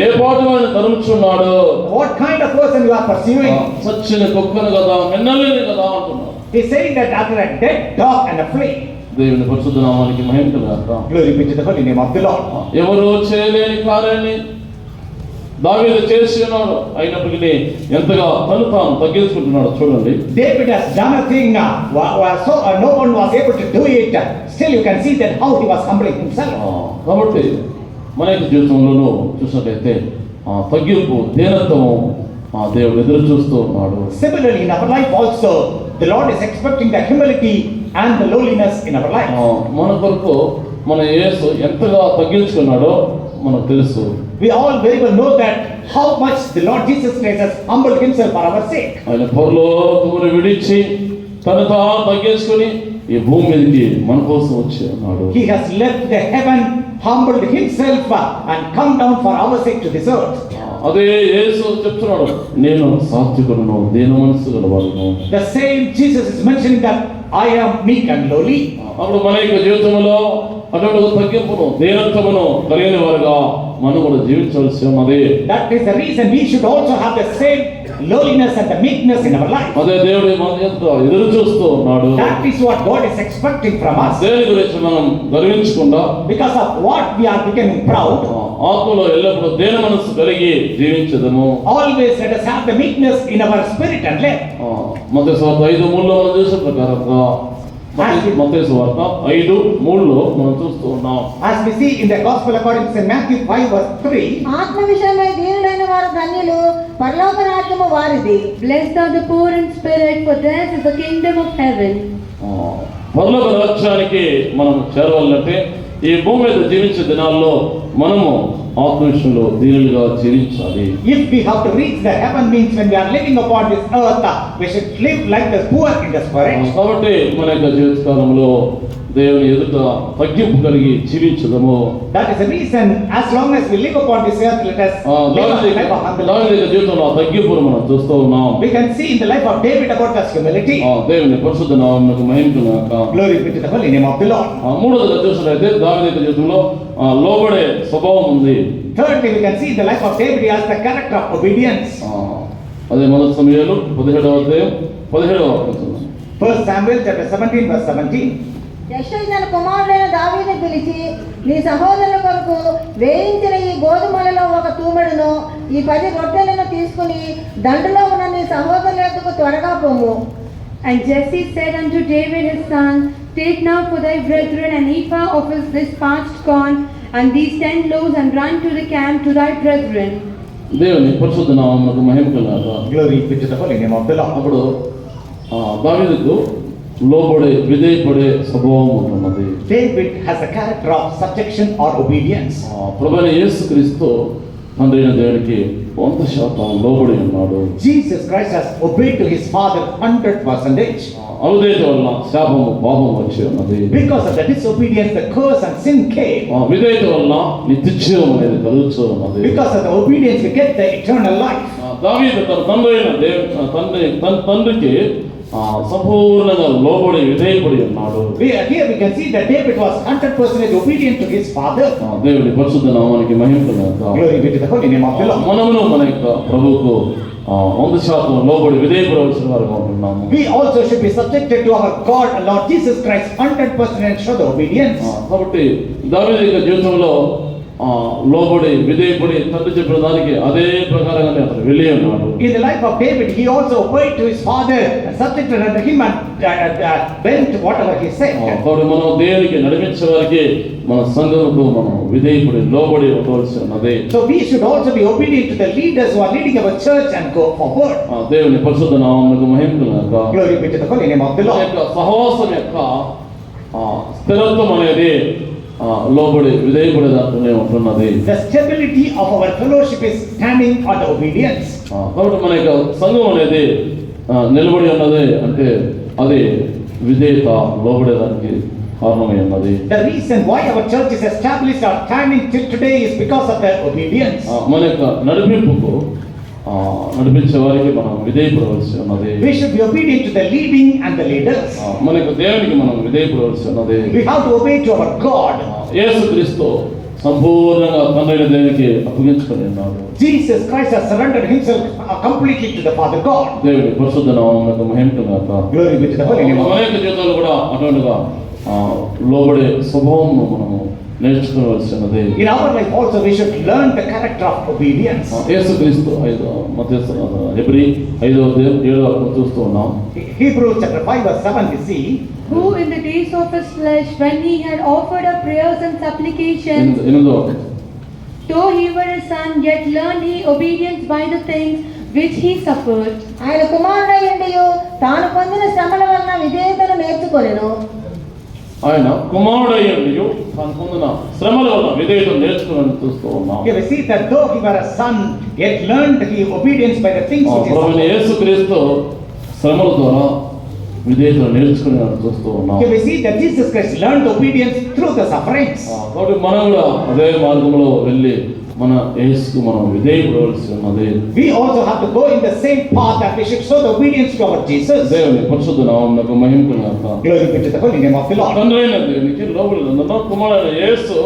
ఏ పాటు ఆయన తరుముచున్నాడు. What kind of person you are pursuing? సచ్చిన కుక్కను కదా, మిన్నలేని కదా అంటున్నాడు. He is saying that after a dead dog and a flea. దేవుని పరిశుద్ధ నామానికి మహిమ కలుగుగాక. Glory be to the holy name of the Lord. ఎవరు చేయలేని కార్యాన్ని దావీదు చేసి ఉన్నాడు. అయినప్పటికీ ఎంతగా తను తాను తగ్గించుకుంటున్నాడు చూడండి. David has done a thing now. So no one was able to do it. Still you can see that how he was humbling himself. కాబట్టి మన యొక్క జీవితంలోనూ చూసినట్లయితే తగ్గింపు, దీనత్వము దేవుడు ఎదురు చూస్తూ ఉన్నాడు. Similarly in our life also, the Lord is expecting the humility and the lowliness in our life. మన కొరకు మన యేసు ఎంతగా తగ్గించుకున్నాడో మనకు తెలుసు. We all very well know that how much the Lord Jesus Christ has humbled himself for our sake. ఆయన పరలోకమును విడిచి తను తాను తగ్గించుకొని ఈ భూమి మీదకి మన కోసం వచ్చి ఉన్నాడు. He has left the heaven, humbled himself and come down for our sake to this earth. అదే యేసు చెప్తున్నాడు, నేను సాత్వికుడును, దీన మనసు గలవాడును. The same Jesus is mentioning that I am meek and lowly. అప్పుడు మన యొక్క జీవితంలో అటువంటి తగ్గింపును, దీనత్వమును కలిగిన వారుగా మనం కూడా జీవించవలసి ఉన్నది. That is the reason we should also have the same lowliness and the meekness in our life. అదే దేవుడు మన యొక్క ఎదురు చూస్తూ ఉన్నాడు. That is what God is expecting from us. దేని గురించి మనం గర్వించకుండా, Because of what we are becoming proud, ఆత్మలో ఎల్లప్పుడూ దీన మనస్సు కలిగి జీవించదము. always let us have the meekness in our spirit and life. మత్తయి సువార్త 5:3 మనం చూసిన ప్రకారంగా మత్తయి సువార్త 5:3 మనం చూస్తూ ఉన్నాం. As we see in the gospel according to Matthew 5:3, ఆత్మ విషయమై దీనులైన వారు ధన్యులు, పరలోక రాజ్యము వారిది. Blessed are the poor in spirit, for theirs is the kingdom of heaven. పరలోక రాజ్యానికి మనం చేరవాలంటే ఈ భూమి మీద జీవించే దినాల్లో మనము ఆత్మ విషయంలో దీనులుగా జీవించాలి. if we have to reach the heaven means when we are living upon this earth, we should live like the poor in the spirit. కాబట్టి మన యొక్క జీవితకాలంలో దేవుని ఎదుట తగ్గింపు కలిగి జీవించదము. That is the reason as long as we live upon this earth, let us live a life of humility. దావీదు జీవితంలో తగ్గింపును మనం చూస్తూ ఉన్నాం. We can see in the life of David about this humility. దేవుని పరిశుద్ధ నామమునకు మహిమ కలుగుగాక. Glory be to the holy name of the Lord. మూడోదిగా చూసినట్లయితే దావీదు జీవితంలో లోబడే స్వభావం ఉంది. Thirdly, we can see in the life of David he has the character of obedience. అదే మొదటి సమయాలు 17వ అధ్యాయం 17వ వచనం. 1 Samuel chapter 17 verse 17. యెష్షయి తన కుమారుడైన దావీదును పిలిచి, నీ సహోదరుల కొరకు వేయించిన ఈ గోధుమలలో ఒక తూమెడును, ఈ 10 రొట్టెలను తీసుకుని దండులో ఉన్న నీ సహోదరుల యొద్దకు త్వరగా పొమ్ము. And Jesse said unto David his son, Take now for thy brethren an ephah of this parched corn, and these 10 loaves, and run to the camp to thy brethren. దేవుని పరిశుద్ధ నామమునకు మహిమ కలుగుగాక. Glory be to the holy name of the Lord. అప్పుడు దావీదుకు లోబడే విధేయపడే స్వభావం ఉంటున్నది. David has a character of subjection or obedience. ప్రభువైన యేసుక్రీస్తు తండ్రి అయిన దేవునికి 100% లోబడి ఉన్నాడు. Jesus Christ has obeyed to his Father 100%. అవిధేయత వల్ల శాపము పాపం వచ్చి ఉన్నది. Because of the disobedience, the curse and sin came. విధేయత వల్ల నిత్యజీవం అనేది కలుగుతూ ఉన్నది. Because of the obedience, we get the eternal life. దావీదు తన తండ్రి అయిన తండ్రికి సంపూర్ణంగా లోబడి విధేయపడి ఉన్నాడు. Here we can see that David was 100% obedient to his father. దేవుని పరిశుద్ధ నామానికి మహిమ కలుగుగాక. Glory be to the holy name of the Lord. మనమును మన యొక్క ప్రభువుకు 100% లోబడి విధేయపడవలసిన వారుగా ఉంటున్నాము. We also should be subjected to our God, Lord Jesus Christ, 100% and show the obedience. కాబట్టి దావీదు యొక్క జీవితంలో లోబడి విధేయపడి తండ్రి చెప్పిన దానికి అదే ప్రకారంగానే అతను వెళ్ళి ఉన్నాడు. In the life of David, he also obeyed to his father and subjected unto him and went whatever he said. కాబట్టి మనం దేవునికి నడిపించే వారికి మన సంఘముకు మనం విధేయపడి లోబడి ఉండవలసి ఉన్నది. So we should also be obedient to the leaders who are leading our church and go forward. దేవుని పరిశుద్ధ నామమునకు మహిమ కలుగుగాక. Glory be to the holy name of the Lord. సహవాసం యొక్క స్థిరత్వం అనేది లోబడి విధేయపడే దాంట్లోనే ఉంటున్నది. The stability of our fellowship is standing on the obedience. కాబట్టి మన యొక్క సంఘం అనేది నిలబడి ఉన్నది అంటే అది విధేయత లోబడేదానికి కారణమై ఉన్నది. The reason why our church is established or standing till today is because of the obedience. మన యొక్క నడిపింపుకు నడిపించే వారికి మనం విధేయపడవలసి ఉన్నది. We should be obedient to the leading and the leaders. మన యొక్క దేవునికి మనం విధేయపడవలసి ఉన్నది. We have to obey to our God. యేసుక్రీస్తు సంపూర్ణంగా తండ్రి దేవునికి అప్పగించుకొని ఉన్నాడు. Jesus Christ has surrendered himself completely to the Father God. దేవుని పరిశుద్ధ నామమునకు మహిమ కలుగుగాక. Glory be to the holy name of మన యొక్క జీవితంలో కూడా అటువంటిగా లోబడే స్వభావం మనము నేర్చుకోవాల్సినది. In our life also we should learn the character of obedience. యేసుక్రీస్తు హెబ్రీ 5వ అధ్యాయం 7వ వచనం చూస్తూ ఉన్నాం. Hebrews chapter 5 verse 7 we see, Who in the days of his flesh, when he had offered up prayers and supplications, 8వ వచనం. though he were a son, yet learned he obedience by the things which he suffered. ఆయన కుమారుడయ్యుండియు తాను పొందిన శ్రమల వలన విధేయతను నేర్చుకొనెను. ఆయన కుమారుడయ్యుండియు తాను పొందిన శ్రమల వల్ల విధేయతను నేర్చుకుని చూస్తూ ఉన్నాం. here we see that though he were a son, yet learned he obedience by the things which he ప్రభువైన suffered. యేసుక్రీస్తు శ్రమల ద్వారా విధేయతను నేర్చుకుని చూస్తూ ఉన్నాం. Here we see that Jesus Christ learned obedience through the sufferings. కాబట్టి మనం కూడా అదే మార్గంలో వెళ్ళి మన యేసుకు మనం విధేయపడవలసి ఉన్నది. We also have to go in the same path and we should show the obedience to our Jesus. దేవుని పరిశుద్ధ నామమునకు మహిమ కలుగుగాక. Glory be to the holy name of the Lord. తండ్రి అయిన దేవునికి లోబడినందున కుమారుడైన యేసు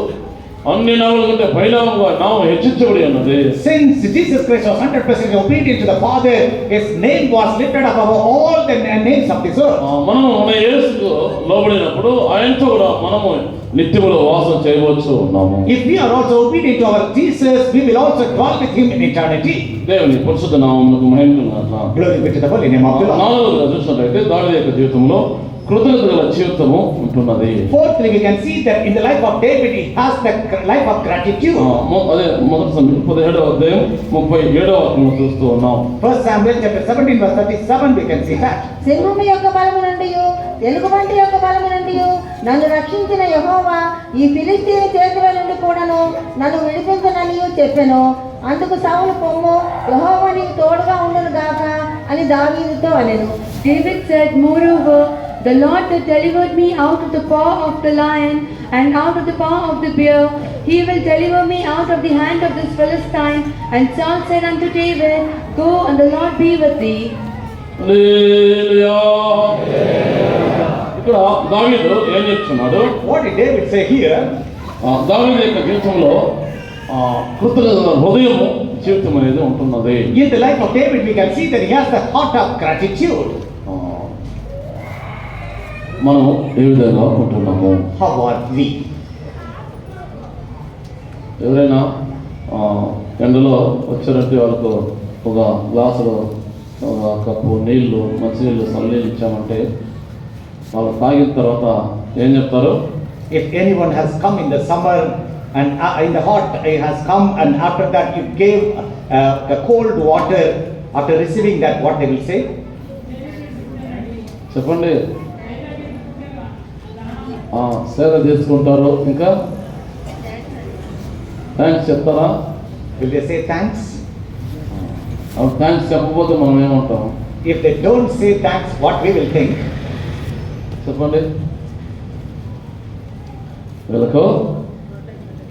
అన్ని నామముల కంటే పైలాముగా నామం హెచ్చించబడి ఉన్నది. Since Jesus Christ was 100% obedient to the Father, his name was lifted above all the names of this earth. మనం మన యేసుకు లోబడినప్పుడు ఆయనతో కూడా మనము నిత్యములో వాసం చేయవచ్చు ఉన్నాము. If we are also obedient to our Jesus, we will also dwell with him in eternity. దేవుని పరిశుద్ధ నామమునకు మహిమ కలుగుగాక. Glory be to the holy name of the Lord. నాలుగవదిగా చూసినట్లయితే దావీదు యొక్క జీవితంలో కృతజ్ఞత గల జీవితము ఉంటున్నది. Fourthly, we can see that in the life of David, he has the life of gratitude. అదే మొదటి సమయం 17వ అధ్యాయం 37వ వచనం చూస్తూ ఉన్నాం. 1 Samuel chapter 17 verse 37, we can see that. సింహము యొక్క బలము నుండి ఎలుగుబంటి యొక్క బలము నుండి నన్ను రక్షించిన యెహోవా ఈ ఫిలిష్తీయుల చేతుల నుండి కూడాను నన్ను విడిపించనని చెప్పెను. అందుకు సౌలు పొమ్ము యెహోవా నీకు తోడుగా ఉండును గాక అని దావీదుతో అనెను. David said, moreover, the Lord that delivered me out of the paw of the lion and out of the paw of the bear, he will deliver me out of the hand of this Philistine. And Saul said unto David, go, and the Lord be with thee. హల్లెలూయా. ఇక్కడ దావీదు ఏం చెప్తున్నాడు? What did David say here? దావీదు యొక్క జీవితంలో కృతజ్ఞత హృదయము జీవితం అనేది ఉంటున్నది. In the life of David, we can see that he has the heart of gratitude. మనం ఏ విధంగా ఉంటున్నాము? How are we? ఎవరైనా ఎండలో వచ్చారంటే వాళ్ళకు ఒక గ్లాసులో ఒక కప్పు నీళ్లు మంచినీళ్ళు చల్లనీళ్ళు ఇచ్చామంటే వాళ్ళు తాగిన తర్వాత ఏం చెప్తారు? If anyone has come in the summer and in the hot, he has come and after that you gave the cold water, after receiving that, what they will say? చెప్పండి. సేవ చేసుకుంటారు. ఇంకా థ్యాంక్స్ చెప్తారా? Will they say thanks? Thanks చెప్పకపోతే మనం ఏమంటాం? If they don't say thanks, what we will think? చెప్పండి. వీళ్ళకు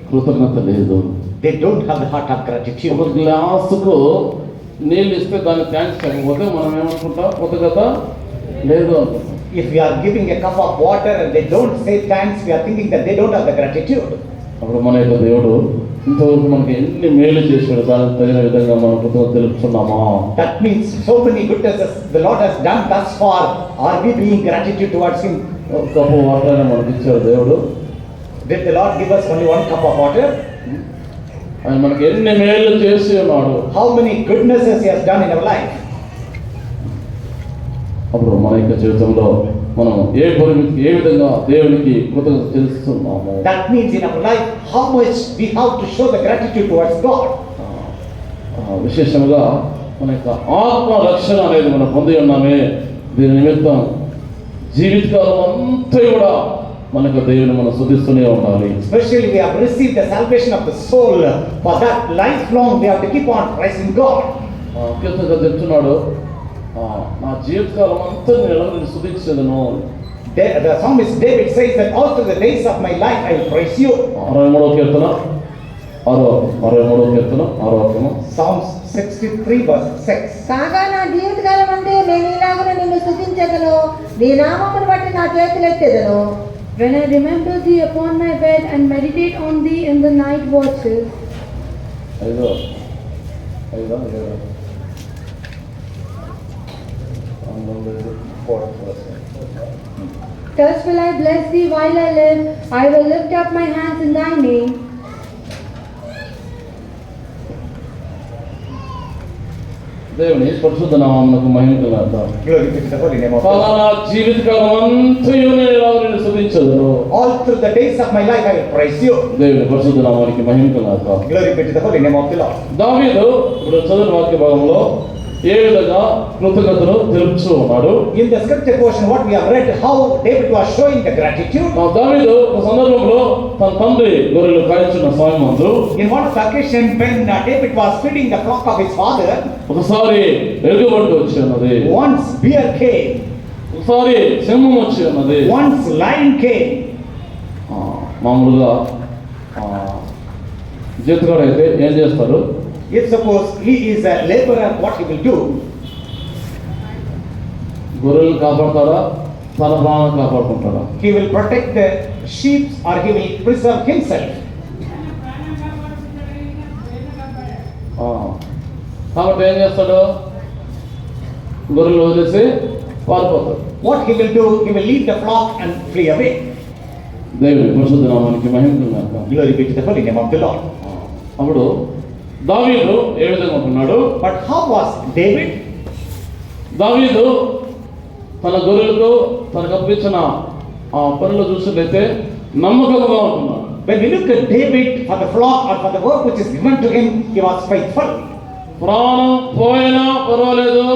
కృతజ్ఞత లేదు. They don't have the heart of gratitude. ఒక గ్లాసుకు నీళ్ళు ఇస్తే దానికి థ్యాంక్స్ చెప్పకపోతే మనం ఏమనుకుంటాం? కృతజ్ఞత లేదు అంటున్నాం. If we are giving a cup of water and they don't say thanks, we are thinking that they don't have the gratitude. అప్పుడు మన యొక్క దేవుడు ఇంతవరకు మనకి ఎన్ని మేలు చేశాడు, దానికి తగిన విధంగా మనం కృతజ్ఞత తెలుపుతున్నామా? That means so many goodnesses the Lord has done thus far. Are we being gratitude towards Him? ఒక కప్పు వాటర్ అయినా మనకి ఇచ్చాడు దేవుడు. Did the Lord give us only one cup of water? ఆయన మనకి ఎన్ని మేలు చేసి ఉన్నాడు. How many goodnesses He has done in our life? అప్పుడు మన యొక్క జీవితంలో మనం ఏ విధంగా దేవునికి కృతజ్ఞత తెలుస్తున్నాము. That means in our life how much we have to show the gratitude towards God. విశేషంగా మన యొక్క ఆత్మ రక్షణ అనేది మనం పొంది ఉన్నామే. దీని నిమిత్తం జీవితకాలం అంతా కూడా మన యొక్క దేవుని మనం స్తుతిస్తూనే ఉండాలి. Especially we have received the salvation of the soul. For that lifelong we have to keep on praising God. కీర్తనగా చెప్తున్నాడు, నా జీవితకాలం అంతా నేను ఎలా స్తుతించేదను. The psalmist David says that all through the days of my life I will praise you. 63వ కీర్తన 6వ వాక్యము. Psalms 63 verse 6. కాగా నా జీవితకాలం అందు నేను ఇలాగనే నిన్ను స్తుతించెదను, నీ నామమును బట్టి నా చేతులెత్తెదను. When I remember thee upon my bed and meditate on thee in the night watches. ఐదో Thus will I bless thee while I live. I will lift up my hands in thy name. దేవుని పరిశుద్ధ నామమునకు మహిమ కలుగుగాక. Glory be to the holy name of కాగా God. నా జీవితకాలం అంతయు నేను ఎలా నిన్ను స్తుతించెదను. All through the days of my life I will praise you. దేవుని పరిశుద్ధ నామానికి మహిమ కలుగుగాక. Glory be to the holy name of the Lord. దావీదు ఇప్పుడు చదువు వాక్య భాగంలో ఏ విధంగా కృతజ్ఞతను తెలుపుతూ ఉన్నాడు. In the scripture portion what we have read, how David was showing the gratitude. దావీదు ఒక సందర్భంలో తన తండ్రి గొర్రెలు కాయించున్న సమయమందు In one occasion when David was feeding the flock of his father, ఒకసారి ఎలుగుబంటి వచ్చి ఉన్నది, once bear came, ఒకసారి సింహం వచ్చి ఉన్నది. once lion came. మామూలుగా జీతగాడు అయితే ఏం చేస్తాడు? If suppose he is a laborer, what he will do? గొర్రెలు కాపాడతాడా, తన ప్రాణం కాపాడుకుంటాడా? He will protect the sheep or he will preserve himself. కాబట్టి ఏం చేస్తాడు? గొర్రెలు వదిలేసి పారిపోతాడు. What he will do? He will leave the flock and flee away. దేవుని పరిశుద్ధ నామానికి మహిమ కలుగుగాక. Glory be to the holy name of the Lord. అప్పుడు దావీదు ఏ విధంగా ఉంటున్నాడు? But how was David? దావీదు తన గొర్రెలకు తనకు అప్పించిన ఆ పనులు చూసినట్లయితే నమ్మకంగా ఉంటున్నాడు. When we look at David for the flock or for the work which is given to him, he was faithful. ప్రాణం పోయినా పర్వాలేదు,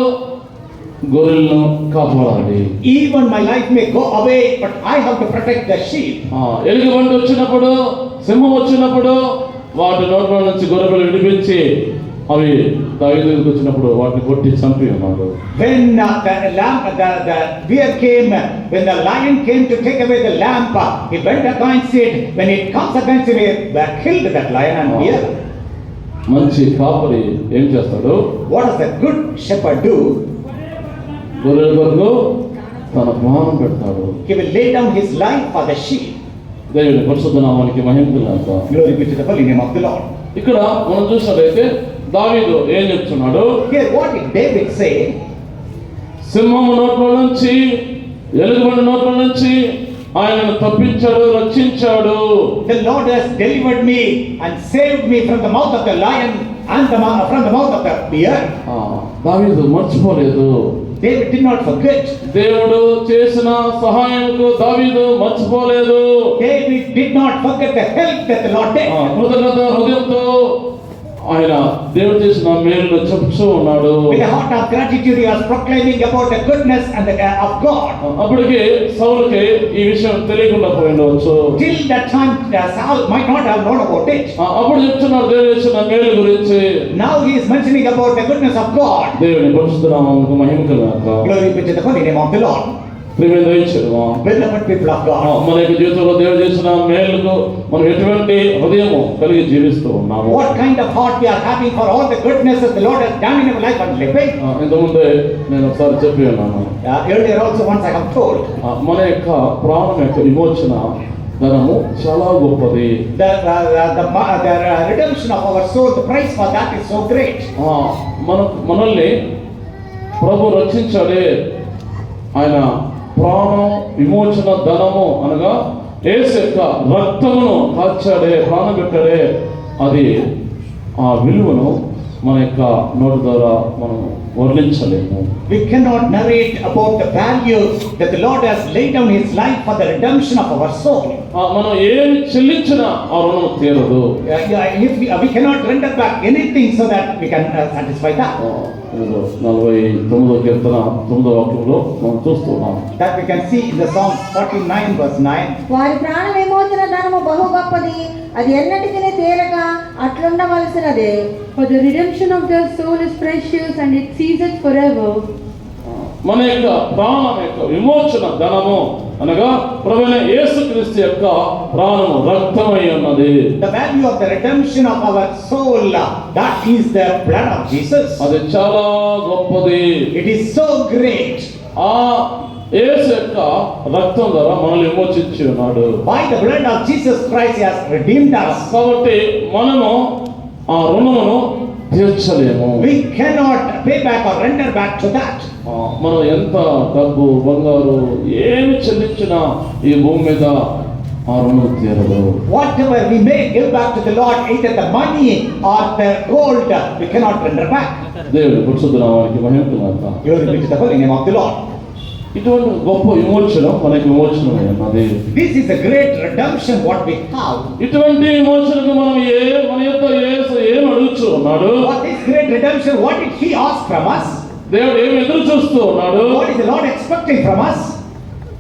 గొర్రెలను కాపాడాలి. Even my life may go away, but I have to protect the sheep. ఎలుగుబంటి వచ్చినప్పుడు, సింహం వచ్చినప్పుడు వాటి నోట్ల నుంచి గొర్రెలు విడిపించి అవి దావీదు దగ్గరికి వచ్చినప్పుడు వాటిని కొట్టి చంపి ఉన్నాడు. When the bear came, when the lion came to take away the lamb, he went against it. When it comes against him, he killed that lion and bear. మంచి కాపరి ఏం చేస్తాడు? What does a good shepherd do? గొర్రెల కొరకు తన ప్రాణం పెడతాడు. He will lay down his life for the sheep. దేవుని పరిశుద్ధ నామానికి మహిమ కలుగుగాక. Glory be to the holy name of the Lord. ఇక్కడ మనం చూసినట్లయితే దావీదు ఏం చెప్తున్నాడు? Here what did David say? సింహము నోట్ల నుంచి, ఎలుగుబంటి నోట్ల నుంచి ఆయనను తప్పించాడు, రక్షించాడు. The Lord has delivered me and saved me from the mouth of the lion and from the mouth of the bear. దావీదు మర్చిపోలేదు. David did not forget. దేవుడు చేసిన సహాయంకు దావీదు మర్చిపోలేదు. David did not forget the help that the Lord did. కృతజ్ఞత హృదయంతో ఆయన దేవుడు చేసిన మేలును చెప్తూ ఉన్నాడు. With a heart of gratitude he was proclaiming about the goodness and the of God. అప్పటికి సౌలుకి ఈ విషయం తెలియకుండా పోయిండవచ్చు. Till that time Saul might not have known about it. అప్పుడు చెప్తున్నాడు దేవుడు చేసిన మేలు గురించి. Now he is mentioning about the goodness of God. దేవుని పరిశుద్ధ నామమునకు మహిమ కలుగుగాక. Glory be to the holy name of the Lord. ప్రియమైన దయచేయమా. Beloved people of God, మన యొక్క జీవితంలో దేవుడు చేసిన మేలుకు మనం ఎటువంటి హృదయము కలిగి జీవిస్తూ ఉన్నాము. what kind of heart we are having for all the goodness that the Lord has done in our life and living. ఇంతకుముందే నేను ఒకసారి చెప్పి ఉన్నాను, Earlier also once I have told, మన యొక్క ప్రాణం యొక్క విమోచన ధనము చాలా గొప్పది. the redemption of our soul, the price for that is so great. మనల్ని ప్రభు రక్షించాడే, ఆయన ప్రాణం విమోచన ధనము అనగా యేసు యొక్క రక్తమును కాచాడే, ప్రాణం పెట్టాడే, అది ఆ విలువను మన యొక్క నోటి ద్వారా మనం వర్ణించలేము. We cannot narrate about the value that the Lord has laid down His life for the redemption of our soul. మనం ఏమి చెల్లించినా ఆ రుణం తీరదు. If we cannot render back anything so that we can satisfy that. 49వ కీర్తన 9వ వాక్యంలో మనం చూస్తున్నాం. That we can see in the Psalm 49 verse 9. వారి ప్రాణ విమోచన ధనము బహు గొప్పది, అది ఎన్నటికీ తీరక అట్లుండవలసినదే. For the redemption of their soul is precious and it ceaseth forever. మన యొక్క ప్రాణం యొక్క విమోచన ధనము అనగా ప్రభువైన యేసుక్రీస్తు యొక్క ప్రాణము రక్తమై ఉన్నది. The value of the redemption of our soul, that is the blood of Jesus. అది చాలా గొప్పది. It is so great. ఆ యేసు యొక్క రక్తం ద్వారా మనల్ని విమోచించి ఉన్నాడు. By the blood of Jesus Christ He has redeemed us. కాబట్టి మనము ఆ రుణమును తీర్చలేము. We cannot pay back or render back to that. మనం ఎంత డబ్బు బంగారు ఏమి చెల్లించినా ఈ భూమి మీద ఆ రుణం తీరదు. Whatever we may give back to the Lord, either the money or the gold, we cannot render back. దేవుడి పరిశుద్ధ నామానికి మహిమ కలుగుగాక. Glory be to the holy name of the Lord. ఇటువంటి గొప్ప విమోచనం మనకి విమోచనమే ఉన్నది. This is a great redemption what we have. ఇటువంటి విమోచనకు మనం మన యొక్క యేసు ఏం అడుగుచూ ఉన్నాడు? What is great redemption? What did He ask from us? దేవుడు ఏమి ఎదురు చూస్తూ ఉన్నాడు? What is the Lord expecting from us?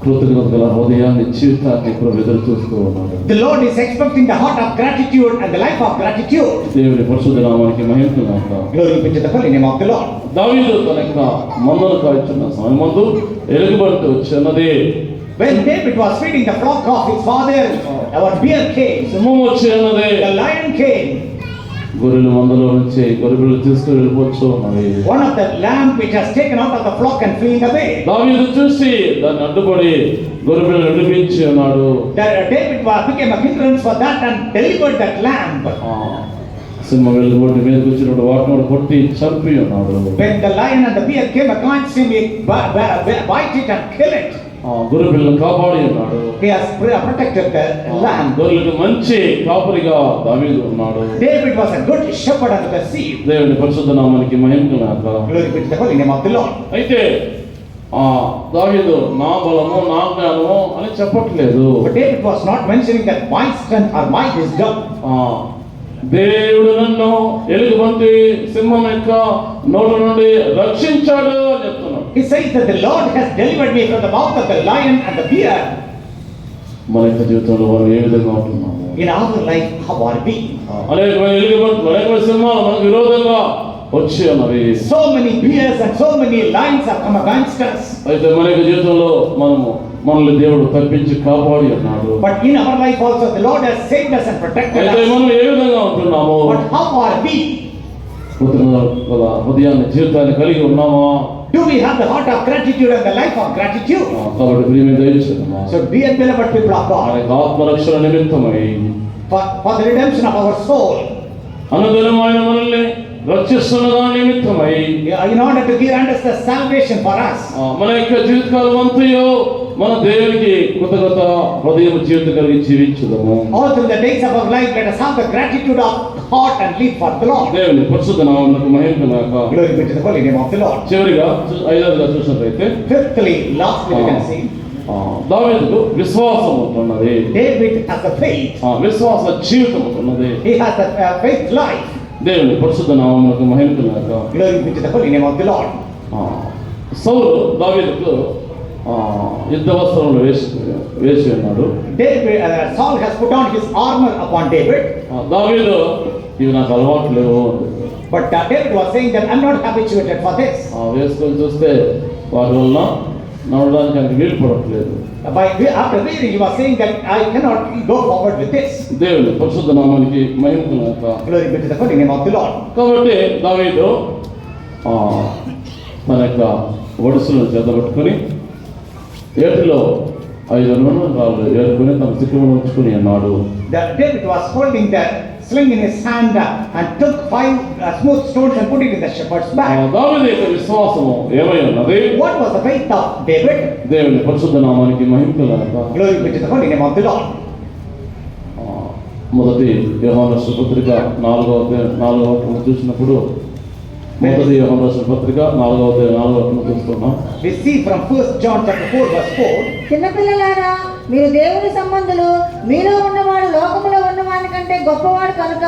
కృతజ్ఞత గల హృదయాన్ని, జీవితాన్ని ప్రభు ఎదురు చూస్తూ ఉన్నాడు. The Lord is expecting the heart of gratitude and the life of gratitude. దేవుడి పరిశుద్ధ నామానికి మహిమ కలుగుగాక. Glory be to the holy name of the Lord. దావీదు తన యొక్క మందను కాచున్న సమయమందు ఎలుగుబంటి వచ్చినది. When David was feeding the flock of his father, our bear came, సింహం వచ్చి ఉన్నది. the lion came. గొర్రెల మందలో నుంచి గొర్రెలు తీసుకుని వెళ్ళిపోవచ్చు ఉన్నవి. One of the lamb which has taken out of the flock and fleeing away. దావీదు చూసి దాన్ని అడ్డుపడి గొర్రెలను నడిపించి ఉన్నాడు. David became a hindrance for that and delivered that lamb. సింహం వెళ్ళిపోయి మీదకి వచ్చినప్పుడు వాటిని కొట్టి చంపి ఉన్నాడు. When the lion and the bear came against him, he bite it and kill it. గొర్రెలను కాపాడి ఉన్నాడు. He has protected the lamb. గొర్రెలకు మంచి కాపరిగా దావీదు ఉన్నాడు. David was a good shepherd unto the sheep. దేవుని పరిశుద్ధ నామానికి మహిమ కలుగుగాక. Glory be to the holy name of the Lord. అయితే దావీదు నా బలము నా జ్ఞానము అని చెప్పట్లేదు. But David was not mentioning that my strength or my wisdom. దేవుడు నన్ను ఎలుగుబంటి సింహం యొక్క నోటి నుండి రక్షించాడు అని చెప్తున్నాడు. He says that the Lord has delivered me from the mouth of the lion and the bear. మన యొక్క జీవితంలో మనం ఏ విధంగా ఉంటున్నాము? In our life, how are we? అనేకమైన ఎలుగుబంట్లు, అనేకమైన సింహాలు మనకు విరోధంగా వచ్చి ఉన్నవి. So many bears and so many lions have come against us. అయితే మన యొక్క జీవితంలో మనల్ని దేవుడు తప్పించి కాపాడి ఉన్నాడు. But in our life also the Lord has saved us and protected అయితే us. మనం ఏ విధంగా ఉంటున్నాము? But how are we? హృదయాన్ని, జీవితాన్ని కలిగి ఉన్నామా? Do we have the heart of gratitude and the life of gratitude? కాబట్టి ప్రియమైన దయచేయమా. So dear beloved people of God, ఆత్మరక్షణ నిమిత్తమై for the redemption of our soul, అనుదినం ఆయన మనల్ని రక్షిస్తున్న దాని నిమిత్తమై in order to give us the salvation for us. మన యొక్క జీవితకాలం అంతయో మన దేవునికి కృతజ్ఞత హృదయం జీవితం కలిగి జీవించుదాము. All through the days of our life, let us have the gratitude of heart and live for the Lord. దేవుని పరిశుద్ధ నామమునకు మహిమ కలుగుగాక. Glory be to the holy name of the Lord. చివరిగా ఐదవదిగా చూసినట్లయితే Fifthly, lastly, we can see దావీదుకు విశ్వాసం ఉన్నది. David has the faith. విశ్వాస జీవితం ఉన్నది. He has the faith life. దేవుని పరిశుద్ధ నామమునకు మహిమ కలుగుగాక. Glory be to the holy name of the Lord. సౌలు దావీదుకు యుద్ధ వస్త్రములు వేసి ఉన్నాడు. Saul has put on his armor upon David. దావీదు ఇవి నాకు అలవాటు లేవు. But David was saying that I'm not habituated for this. వేసుకొని చూస్తే వాటి వలన నడవడానికి ఆయనకి వీలు పడట్లేదు. After reading, you are saying that I cannot go forward with this. దేవుని పరిశుద్ధ నామానికి మహిమ కలుగుగాక. Glory be to the holy name of the Lord. కాబట్టి దావీదు తన యొక్క ఒడుసులను చేతబట్టుకొని ఏటిలో 5 రాళ్ళు ఏరుకొని తన సిక్కులను ఉంచుకుని అన్నాడు. David was holding the sling in his hand and took 5 smooth stones and put it in the shepherd's bag. దావీదు యొక్క విశ్వాసము ఏమై ఉన్నది? What was the faith of David? దేవుని పరిశుద్ధ నామానికి మహిమ కలుగుగాక. Glory be to the holy name of the Lord. మొదటి యోహాను పత్రిక 4వ చూసినప్పుడు మొదటి యోహాను పత్రిక 4వ చూస్తున్నాం. We see from 1 John chapter 4 verse 4. చిన్నపిల్లలారా, మీరు దేవుని సంబంధులు, మీలో ఉన్నవాడు లోకములో ఉన్నవాని కంటే గొప్పవాడు కనుక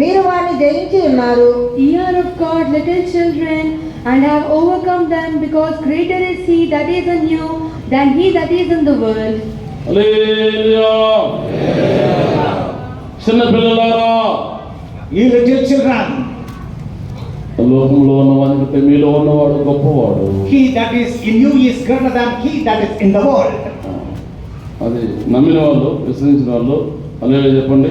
మీరు వారిని జయించి ఉన్నారు. Ye are of God, little children, and have overcome them, because greater is he that is in you than he that is in the world. Hallelujah. చిన్నపిల్లలారా, You little children, లోకంలో ఉన్నవాని కంటే మీలో ఉన్నవాడు గొప్పవాడు. he that is in you is greater than he that is in the world. అది నమ్మిన వాళ్ళు, విశ్వసించిన వాళ్ళు హల్లెలూయా చెప్పండి.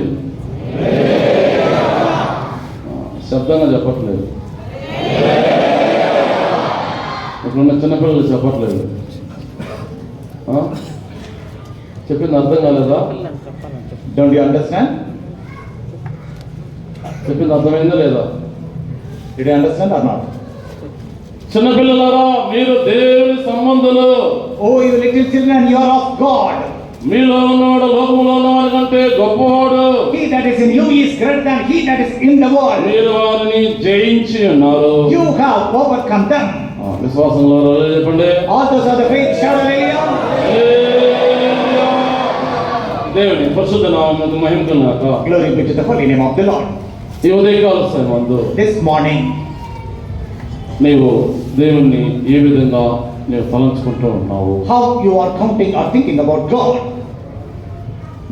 శబ్దంగా చెప్పట్లేదు. ఇప్పుడున్న చిన్నపిల్లలు చెప్పట్లేదు. చెప్పింది అర్థం కాలేదా? Don't you understand? చెప్పింది అర్థమైందా లేదా? Did you understand or not? చిన్నపిల్లలారా, మీరు దేవుని సంబంధులు. Oh, you little children, you are of God. మీలో ఉన్నవాడు లోకంలో ఉన్నవాడి కంటే గొప్పవాడు. He that is in you is greater than he that is in the world. మీరు వారిని జయించి ఉన్నారు. You have overcome them. విశ్వాసంలో చెప్పండి. All those are the faith, shout hallelujah. దేవుని పరిశుద్ధ నామమునకు మహిమ కలుగుగాక. Glory be to the holy name of the Lord. ఈ ఉదయకాల సమయంలో This morning, నీవు దేవుణ్ణి ఏ విధంగా నీవు తలంచుకుంటూ ఉన్నావు? how you are counting or thinking about God?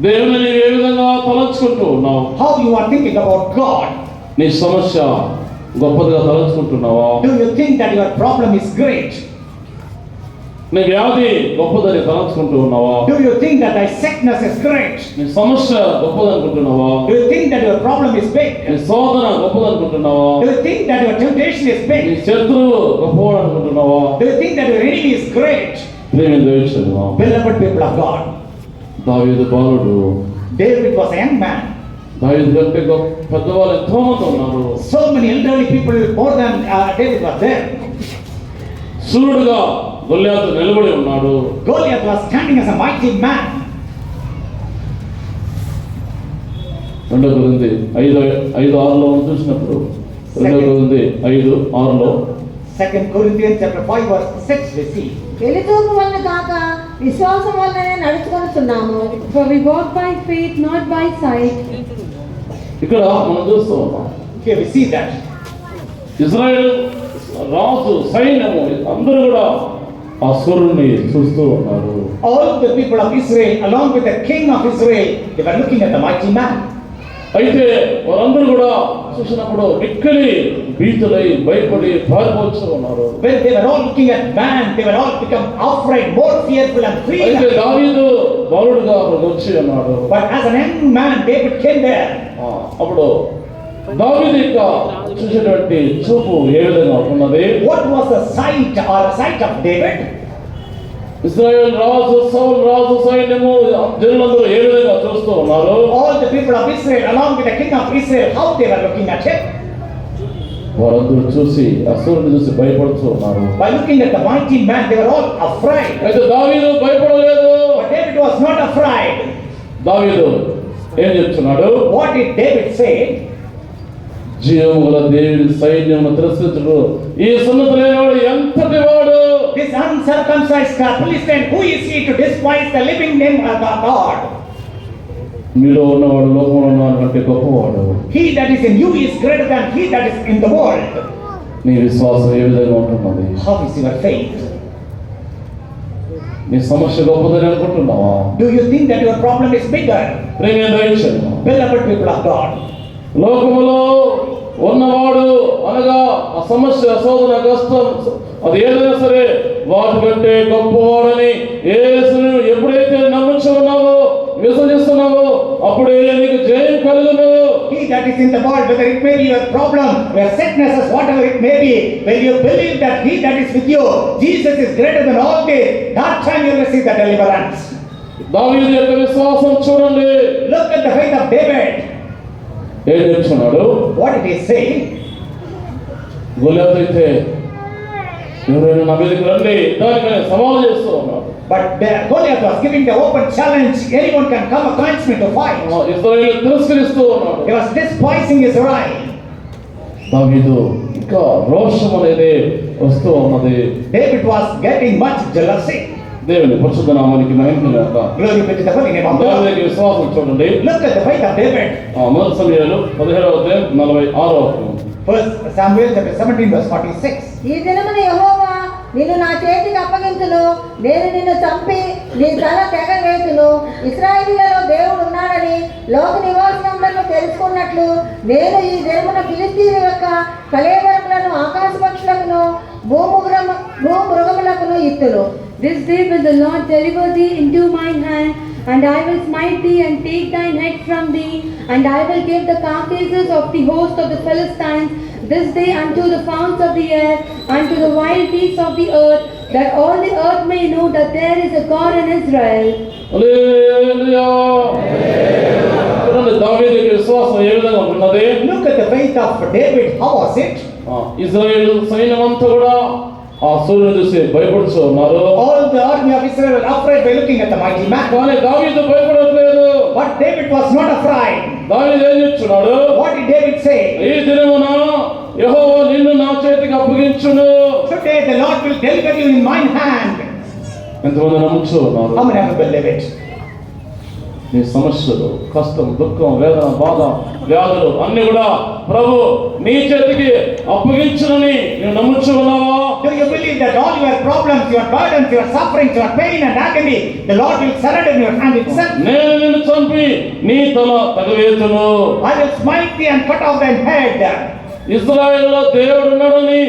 దేవుని నీవు ఏ విధంగా తలంచుకుంటూ ఉన్నావు? How you are thinking about God? నీ సమస్య గొప్పదిగా తలంచుకుంటున్నావా? Do you think that your problem is great? నీ వ్యాధి గొప్పదని తలంచుకుంటూ ఉన్నావా? Do you think that thy sickness is great? నీ సమస్య గొప్పదనుకుంటున్నావా? Do you think that your problem is big? నీ శోధన గొప్పదనుకుంటున్నావా? Do you think that your temptation is నీ big? శత్రువు గొప్పవాడు అనుకుంటున్నావా? Do you think that your enemy is great? Prema దయచేయవా. Beloved people of God, దావీదు బాలుడు. David was a young man. దావీదు కంటే పెద్దవాళ్ళు ఎంతో మంది ఉన్నారు. So many elderly people more than David was there. సూర్యుడుగా గొల్లియాతు నిలబడి ఉన్నాడు. Goliath was standing as a mighty man. 2 కొరింథీ 5:6 చూసినప్పుడు 2 కొరింథీ 5:6 2 Corinthians chapter 5 verse 6 we see. వెలుతూపు వలన కాక విశ్వాసం వలననే నడుచుకొనుచున్నాము. For we walk by faith, not by sight. ఇక్కడ మనం చూస్తూ ఉన్నాం. Here we see that. Israel రాజు సైన్యము అందరూ కూడా ఆ సూర్యుడిని చూస్తూ ఉన్నారు. All the people of Israel along with the king of Israel, they were looking at the mighty man. అయితే వారందరూ కూడా చూసినప్పుడు మిక్కిలి భీతులై భయపడి పారిపోతూ ఉన్నారు. When they were all looking at man, they were all become afraid, more fearful and అయితే fearful. దావీదు బాలుడుగా అక్కడికి వచ్చి ఉన్నాడు. But as an young man, David came there. అప్పుడు దావీదు యొక్క చూసేటువంటి చూపు ఏ విధంగా ఉన్నది? What was the sight of David? Israel రాజు సౌలు రాజు సైన్యము జనులందరూ ఏ విధంగా చూస్తూ ఉన్నారు? All the people of Israel along with the king of Israel, how they were looking at him? వారందరూ చూసి ఆ సూర్యుడిని చూసి భయపడుతూ ఉన్నారు. By looking at the mighty man, they were all afraid. అయితే దావీదు భయపడలేదు. But David was not afraid. దావీదు ఏం చెప్తున్నాడు? What did David say? జీవము గల దేవుని సైన్యమును తిరస్కరించుడు ఈ సున్నతి లేనివాడు ఎంతటి వాడు? This uncircumcised Philistine, who is he to despise the living name of God? మీలో ఉన్నవాడు లోకంలో ఉన్నవాడు కంటే గొప్పవాడు. He that is in you is greater than he that is in the world. నీ విశ్వాసం ఏ విధంగా ఉంటున్నది? How is your faith? నీ సమస్య గొప్పదని అనుకుంటున్నావా? Do you think that your problem is bigger? ప్రేమ దయచేయము. Beloved people of God, లోకములో ఉన్నవాడు అనగా ఆ సమస్య శోధన కష్టం అది ఏదైనా సరే వాటికంటే గొప్పవాడని యేసును ఎప్పుడైతే నమ్ముచు ఉన్నావో విశ్వసిస్తున్నావో అప్పుడే నీకు జయం కలుగును. He that is in the world, whether it may be your problem, your sicknesses, whatever it may be, when you believe that he that is with you, Jesus is greater than all this, that time you will receive the deliverance. దావీదు యొక్క విశ్వాసం చూడండి. Look at the faith of David. ఏం చెప్తున్నాడు? What did he say? గొలియాతు అయితే ఎవరైనా నా మీదకి రండి దానికనే సవాలు చేస్తూ ఉన్నాడు. But Goliath was giving the open challenge, anyone can come against me to fight. ఇశ్రాయేలు తిరస్కరిస్తూ ఉన్నాడు. He was despising Israel. దావీదు ఇంకా రోషం అనేది వస్తూ ఉన్నది. David was getting much jealousy. దేవుని పరిశుద్ధ నామానికి మహిమ కలుగుగాక. Glory be to the holy name of God. దావీదుకి విశ్వాసం చూడండి. Look at the faith of David. మొదటి సమయాలు 17వ అధ్యాయం 46వ వచనం. First Samuel chapter 17 verse 46. ఈ దినమున యెహోవా నిన్ను నా చేతికి అప్పగించును, నేను నిన్ను చంపి నీ తల తెగవేతును. ఇశ్రాయేలీయులలో దేవుడు ఉన్నాడని లోక నివాసులందరూ తెలుసుకున్నట్లు నేను ఈ దినమున ఫిలిష్తీయుల యొక్క కళేబరములను ఆకాశ పక్షులకును భూమృగములకును ఇత్తును. This day will the Lord deliver thee into mine hand, and I will smite thee and take thine head from thee, and I will give the carcasses of the host of the Philistines this day unto the fowls of the air, unto the wild beasts of the earth, that all the earth may know that there is a God in Israel. హల్లెలూయా. చూడండి దావీదుకి విశ్వాసం ఏ విధంగా ఉన్నది. Look at the faith of David. How was it? ఇశ్రాయేలు సైన్యం అంతా కూడా ఆ సూర్యుని చూసి భయపడుతూ ఉన్నారు. All the army of Israel were afraid by looking at the mighty man. కానీ దావీదు భయపడట్లేదు. But David was not afraid. దావీదు ఏం చెప్తున్నాడు? What did David say? ఈ దినమున యెహోవా నిన్ను నా చేతికి అప్పగించును. Today the Lord will deliver you in mine hand. ఎంతమంది నమ్ముచూ ఉన్నారు? How many of you believe it? నీ సమస్యలు, కష్టం, దుఃఖం, వేదన, బాధ, వ్యాధులు అన్ని కూడా ప్రభు నీ చేతికి అప్పగించునని నువ్వు నమ్ముచూ ఉన్నావా? Do you believe that all your problems, your burdens, your sufferings, your pain and agony, the Lord will surrender in your hand itself? నేను నిన్ను చంపి నీ తల తగవేతును. I will smite thee and cut off thy head. ఇశ్రాయేలులో దేవుడు ఉన్నాడని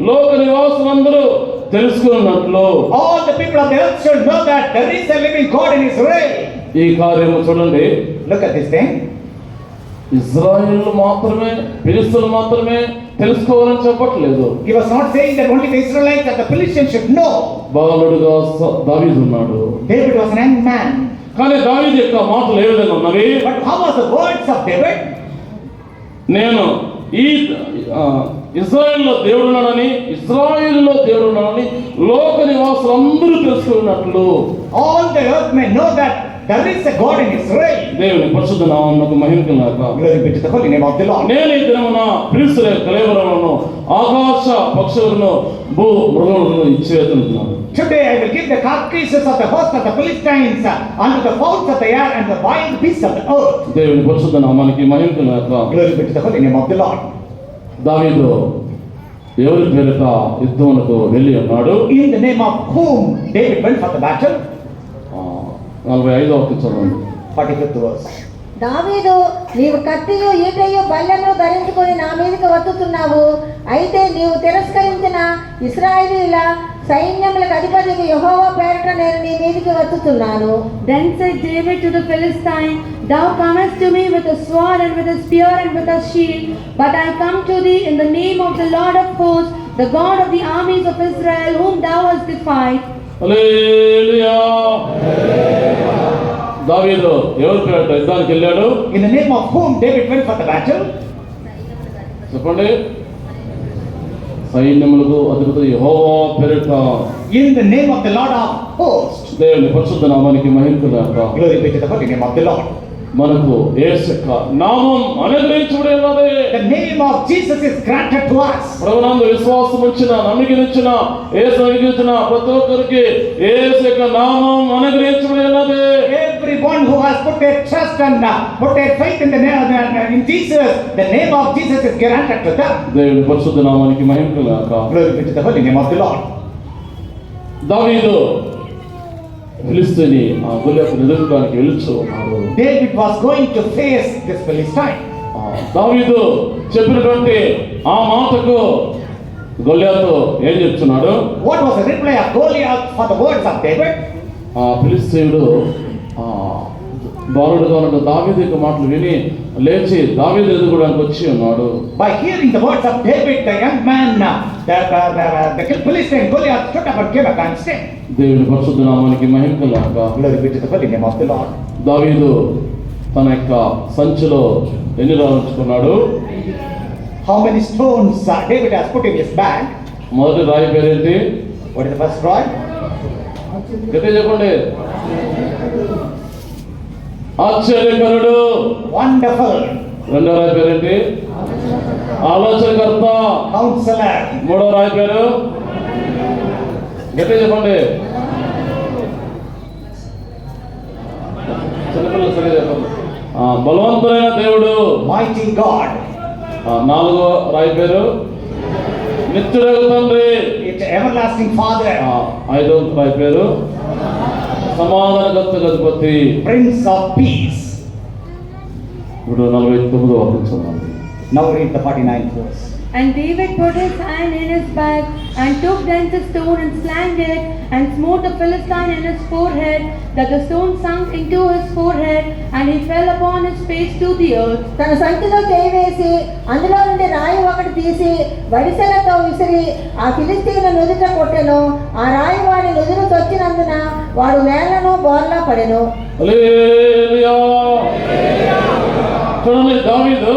లోక నివాసులందరూ తెలుసుకున్నట్లు All the people of the earth should know that there is a living God in Israel. ఈ కార్యము చూడండి. Look at this thing. Israel మాత్రమే, ఫిలిష్తీయులు మాత్రమే తెలుసుకోవాలని చెప్పట్లేదు. He was not saying that only the Israelites that the Philistines should know. బాలుడుగా దావీదు ఉన్నాడు. David was an young man. కానీ దావీదు యొక్క మాటలు ఏ విధంగా ఉన్నవి? But how was the words of David? నేను ఈ ఇజ్రాయేల్లో దేవుడు ఉన్నాడని, ఇజ్రాయేలులో దేవుడు ఉన్నాడని లోక నివాసులందరూ తెలుసుకున్నట్లు All the earth may know that there is a God in Israel. దేవుని పరిశుద్ధ నామమునకు మహిమ కలుగుగాక. Glory be to the holy name of the Lord. నేను ఈ దినమున ఫిలిష్తీయుల కళేబరములను ఆకాశ పక్షులను భూ మృగములను ఇచ్చివేతున్నాను. Today I will give the carcasses of the host of the Philistines unto the fowls of the air and the wild beasts of the earth. దేవుని పరిశుద్ధ నామానికి మహిమ కలుగుగాక. Glory be to the holy name of the Lord. దావీదు ఎవరి పేరిట యుద్ధమునకు వెళ్ళి ఉన్నాడు? In the name of whom David went for the battle? 45వ వచనం చదవండి. 45th verse. దావీదు, నీవు కత్తియు ఈటయు బల్లెమును ధరించుకొని నా మీదకి వత్తుతున్నావు. అయితే నీవు తిరస్కరించిన ఇశ్రాయేలీయుల సైన్యములకు అధిపతికి యెహోవా పేరిట నేను నీ మీదకి వత్తుతున్నాను. Then said David to the Philistine, Thou comest to me with a sword and with a spear and with a shield, but I come to thee in the name of the Lord of hosts, the God of the armies of Israel, whom thou hast defied. హల్లెలూయా. దావీదు ఎవరి పేరిట యుద్ధానికి వెళ్ళాడు? In the name of whom David went for the battle? చెప్పండి. సైన్యములకు అధిపతి యెహోవా పేరిట. In the name of the Lord of hosts. దేవుని పరిశుద్ధ నామానికి మహిమ కలుగుగాక. Glory be to the holy name of the Lord. మనకు యేసు యొక్క నామం అనుగ్రహించబడి ఉన్నది. The name of Jesus is granted to us. ప్రభునందు విశ్వాసం ఉంచిన, నమ్మికనిచ్చిన, యేసు అనుగ్రహించిన ప్రతి ఒక్కరికి యేసు యొక్క నామం అనుగ్రహించబడి ఉన్నది. Everyone who has put their trust and put their faith in the name in Jesus, the name of Jesus is granted to them. దేవుని పరిశుద్ధ నామానికి మహిమ కలుగుగాక. Glory be to the holy name of the Lord. దావీదు ఫిలిష్తీయుని ఆ గొలియాతును ఎదుర్కోవడానికి వెళ్తూ ఉన్నాడు. David was going to face this Philistine. దావీదు చెప్పినటువంటి ఆ మాటకు గొల్లియాతు ఏం చెప్తున్నాడు? What was the reply of Goliath for the words of David? ఆ ఫిలిష్తీయుడు బాలుడుగా ఉన్న దావీదు యొక్క మాటలు విని లేచి దావీదు ఎదుగుడానికి వచ్చి ఉన్నాడు. By hearing the words of David, the young man, the Philistine Goliath stood up and came against him. దేవుని పరిశుద్ధ నామానికి మహిమ కలుగాక. Glory be to the holy name of the Lord. దావీదు తన యొక్క సంచిలో ఎన్ని రాళ్ళు ఉంచుకున్నాడు? How many stones David has put in his bag? మొదటి రాయి పేరేంటి? What is the first rod? గట్టిగా చెప్పండి. ఆశ్చర్యకరుడు. Wonderful. రెండో రాయి పేరేంటి? ఆలోచనకర్త. Counselor. మూడో రాయి పేరు గట్టిగా చెప్పండి. చిన్నపిల్లలు సరిగా చెప్పండి. బలవంతుడైన దేవుడు. Mighty God. నాలుగో రాయి పేరు నిత్యుడగు తండ్రి. It's everlasting Father. ఐదో రాయి పేరు సమాధానకర్త అధిపతి. Prince of Peace. ఇప్పుడు 49వ వచనం. Now read the 49th verse. And David put his hand in his bag and took thence a stone and slang it and smote the Philistine in his forehead, that the stone sunk into his forehead, and he fell upon his face to the earth. తన సంచిలో చేయి వేసి అందులో నుండి రాయి ఒకటి తీసి వడిసెలతో విసిరి ఆ ఫిలిష్తీయుల నుదుట కొట్టెను. ఆ రాయి వాడి నుదురు తొచ్చినందున వాడు నేలను బోర్లా పడెను. హల్లెలూయా. చూడండి, దావీదు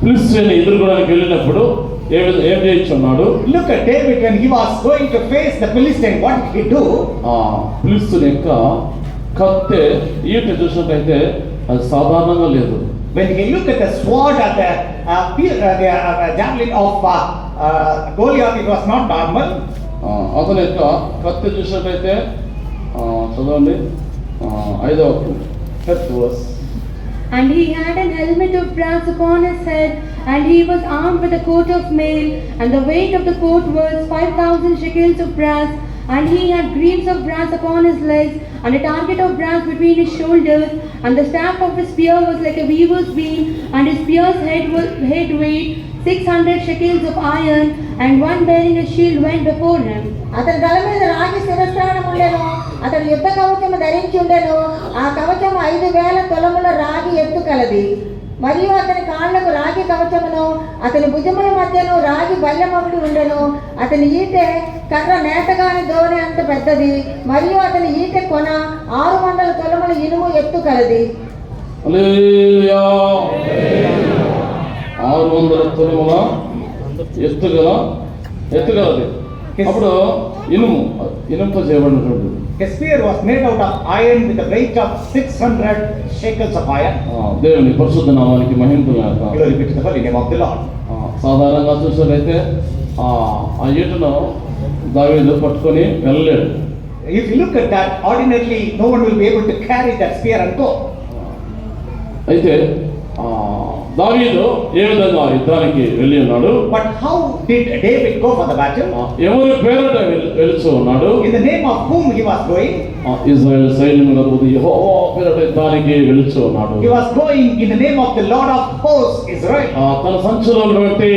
ఫిలిష్తీయుని ఎదుర్కోవడానికి వెళ్ళినప్పుడు ఏం చేయించున్నాడు? Look at David when he was going to face the Philistine. What did he do? ఫిలిష్తీయుని యొక్క కత్తె ఈట చూసినట్టయితే అది సాధారణంగా లేదు. When he looked at the sword at the javelin of Goliath, it was not normal. అతని యొక్క కత్తె చూసినట్టయితే చదవండి 5వ verse. And he had an helmet of brass upon his head, and he was armed with a coat of mail, and the weight of the coat was 5,000 shekels of brass, and he had greaves of brass upon his legs, and a target of brass between his shoulders, and the staff of his spear was like a weaver's beam, and his spear's head weighed 600 shekels of iron, and one bearing a shield went before him. అతని తల మీద రాగి శిరస్త్రాణం ఉండెను. అతడు యుద్ధ కవచము ధరించి ఉండెను. ఆ కవచము 5,000 తులముల రాగి ఎత్తు కలది. మరియు అతని కాళ్లకు రాగి కవచమును, అతని భుజముల మధ్యను రాగి బల్లెమొకటి ఉండెను. అతని ఈటె కర్ర నేతగాని దోణి అంత పెద్దది. మరియు అతని ఈటె కొన 600 తులముల ఇనుము ఎత్తు కలది. హల్లెలూయా. 600 తులముల ఎత్తుగలది. అప్పుడు ఇనుముతో చేయబడినటువంటి His spear was made out of iron with a weight of 600 shekels of iron. దేవుని పరిశుద్ధ నామానికి మహిమ కలుగాక. Glory be to the holy name of the Lord. సాధారణంగా చూసినట్లయితే ఆ ఈటను దావీదు పట్టుకొని వెళ్ళలేడు. If you look at that, ordinarily no one will be able to carry that spear and go. అయితే దావీదు ఏ విధంగా యుద్ధానికి వెళ్ళి ఉన్నాడు? But how did David go for the battle? ఎవరి పేరిట వెళుచు ఉన్నాడు? In the name of whom he was going? ఇశ్రాయేలు సైన్యములకు యెహోవా పేరిట యుద్ధానికి వెళుచు ఉన్నాడు. He was going in the name of the Lord of hosts, Israel. తన సంచిలో బట్టి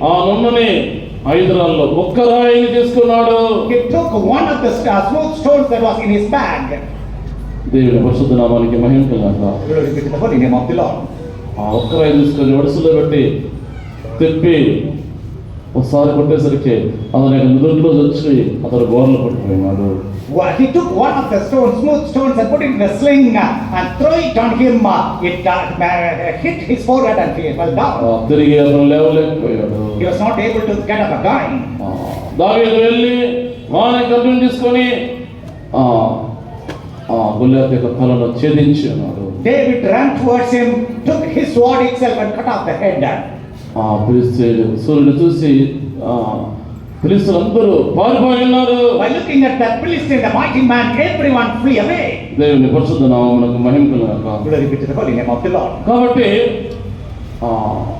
ఆ నున్నని 5 రాళ్ళు ఒక్క రాయిని తీసుకున్నాడు. He took one of the smooth stones that was in his bag. దేవుని పరిశుద్ధ నామానికి మహిమ కలుగాక. Glory be to the holy name of the Lord. ఆ ఒక్క రాయి తీసుకొని వడుసులో పెట్టి తిప్పి ఒకసారి కొట్టేసరికి అతని నుదుట్లో వచ్చి అతను గోర్లు పట్టుకున్నాడు. He took one of the smooth stones and put it in a sling and threw it on him. It hit his forehead and he fell down. తిరిగి అతను లేవలేకపోయాడు. He was not able to get up again. దావీదు వెళ్ళి వాని గడ్డం తీసుకొని గొల్లియాతు యొక్క తలను ఛేదించి ఉన్నాడు. David ran towards him, took his sword itself and cut off the head. ఫిలిష్తీయులు సూర్యుడు చూసి ఫిలిష్తీయులందరూ పారిపోయి ఉన్నారు. By looking at that Philistine, the mighty man, everyone flee away. దేవుని పరిశుద్ధ నామమునకు మహిమ కలుగాక. Glory be to the holy name of the Lord. కాబట్టి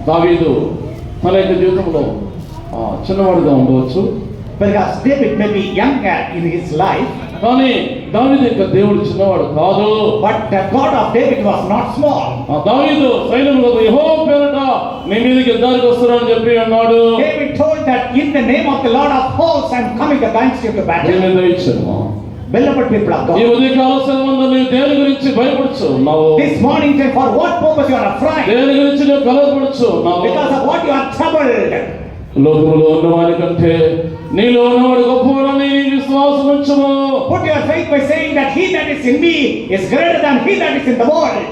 దావీదు తన యొక్క జీవితంలో చిన్నవాడిగా ఉండవచ్చు. Perhaps David may be younger in his life, కానీ దావీదు యొక్క దేవుడు చిన్నవాడు కాదు. But the God of David was not small. ఆ దావీదు సైన్యంలో యెహోవా పేరట నీ మీదకి యుద్ధానికి వస్తున్నానని చెప్పి అన్నాడు. David told that in the name of the Lord of hosts I am coming against you to battle. ఏమేదో ఇచ్చాను. Beloved people of ఈ God, ఉదయకాల సమయంలో నీవు దేని గురించి భయపడుచు ఉన్నావు? this morning time for what purpose you are afraid? దేని గురించి నువ్వు కలవపడుచు ఉన్నావు? Because of what you are troubled. లోకములో ఉన్నవాని కంటే నీలో ఉన్నవాడు గొప్పవాడని నీ విశ్వాసం ఉంచుము. Put your faith by saying that he that is in me is greater than he that is in the world.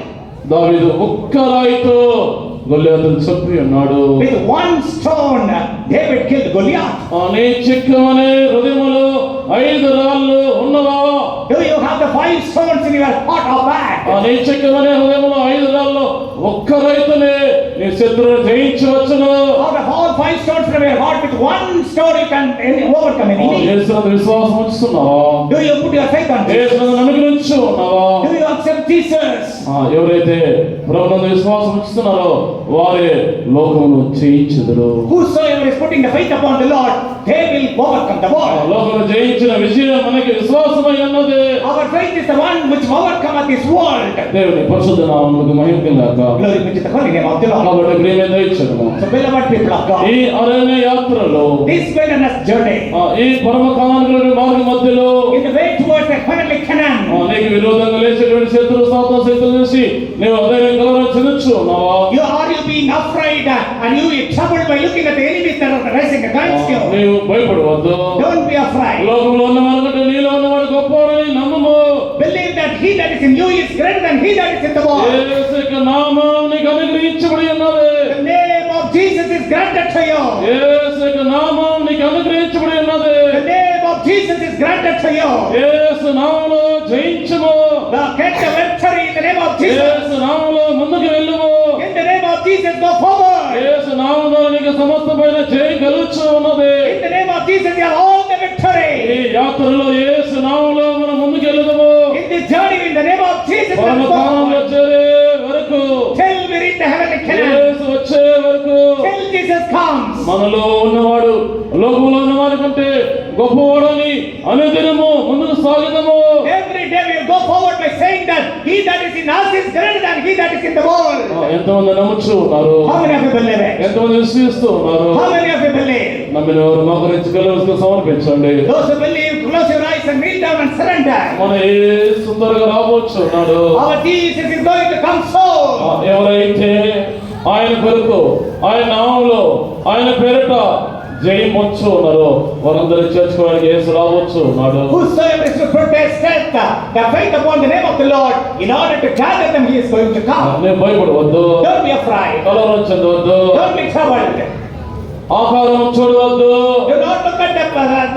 దావీదు ఒక్క రాయితో గొల్లియాతును చంపి ఉన్నాడు. With one stone David killed Goliath. నీ చిక్కమనే హృదయములో 5 రాళ్ళు ఉన్నవా? Do you have the 5 stones in your heart or bag? నీ చిక్కమనే హృదయములో 5 రాళ్ళు ఒక్క రైతునే నీ శత్రువును జయించవచ్చును. Out of all 5 stones from your heart, with one stone you can overcome enemy. యేసునందు విశ్వాసం ఉంచుతున్నావా? Do you put your faith on Jesus? యేసునందు నమ్మిక ఉంచు ఉన్నావా? Do you accept Jesus? ఎవరైతే ప్రభువునందు విశ్వాసం ఉంచుతున్నారో వారే లోకమును జయించుదురు. Whosoever is putting the faith upon the Lord, they will overcome the world. లోకమును జయించిన విజయం మనకి విశ్వాసమై ఉన్నది. Our faith is the one which overcometh this world. దేవుని పరిశుద్ధ నామమునకు మహిమ కలుగాక. Glory be to the holy name of the Lord. కాబట్టి ప్రియమైన ఇచ్చాను. So beloved people of God, ఈ అరణ్య యాత్రలో this wilderness journey, ఈ పరమ కానాను మార్గ మధ్యలో in the way towards the heavenly Canaan, నీకు విరోధంగా లేచేటువంటి శత్రు సాతాను శక్తులు చూసి నీవు అధైర్యం కలవరం చెందొచ్చు ఉన్నావా? are you being afraid and you are troubled by looking at the enemies that are rising against you? నీవు భయపడవద్దు. Don't be afraid. లోకంలో ఉన్నవాడు కంటే నీలో ఉన్నవాడు గొప్పవాడని నమ్ముము. Believe that he that is in you is greater than he that is in the world. యేసు యొక్క నామం నీకు అనుగ్రహించబడి ఉన్నది. The name of Jesus is granted to you. యేసు యొక్క నామం నీకు అనుగ్రహించబడి ఉన్నది. The name of Jesus is granted to you. యేసు నామములో జయించుము. Get the victory in the name of Jesus. యేసు నామములో ముందుకు వెళ్ళుము. In the name of Jesus, go forward. యేసు నామములో నీకు సమస్తమైన జయం కలుగుచు ఉన్నది. In the name of Jesus, you have all the ఈ victory. యాత్రలో యేసు నామములో మనం ముందుకు వెళ్దాము. In this journey, in the name of Jesus, పరమ let's go స్థానంలో forward. చేరే వరకు, Till we reach the heavenly Canaan. యేసు వచ్చే వరకు Till Jesus comes. మనలో ఉన్నవాడు లోకంలో ఉన్నవాడి కంటే గొప్పవాడని అనుదినము ముందుకు సాగుదాము. Every day we will go forward by saying that he that is in us is greater than he that is in the world. ఎంతమంది నమ్ముచు ఉన్నారు? How many of you believe it? ఎంతమంది విశ్వసిస్తూ ఉన్నారు? How many of you believe? నమ్మిన వారు మోకరించి కళ్ళు సమర్పించండి. Those who believe, close your eyes and kneel down and surrender. మన యేసు తొందరగా రాబోచు ఉన్నాడు. Our Jesus is going to come soon. ఎవరైతే ఆయన కొరకు, ఆయన నామములో, ఆయన పేరిట జయం పొందుచు ఉన్నారో వారందరూ చేర్చుకోవడానికి యేసు రావచ్చు ఉన్నాడు. Whosoever is to put their strength, their faith upon the name of the Lord, in order to gather them, he is going to come. నేను భయపడవద్దు, Don't be afraid. కలవరం చెందవద్దు, Don't be troubled. ఆకారం చూడవద్దు. Do not look at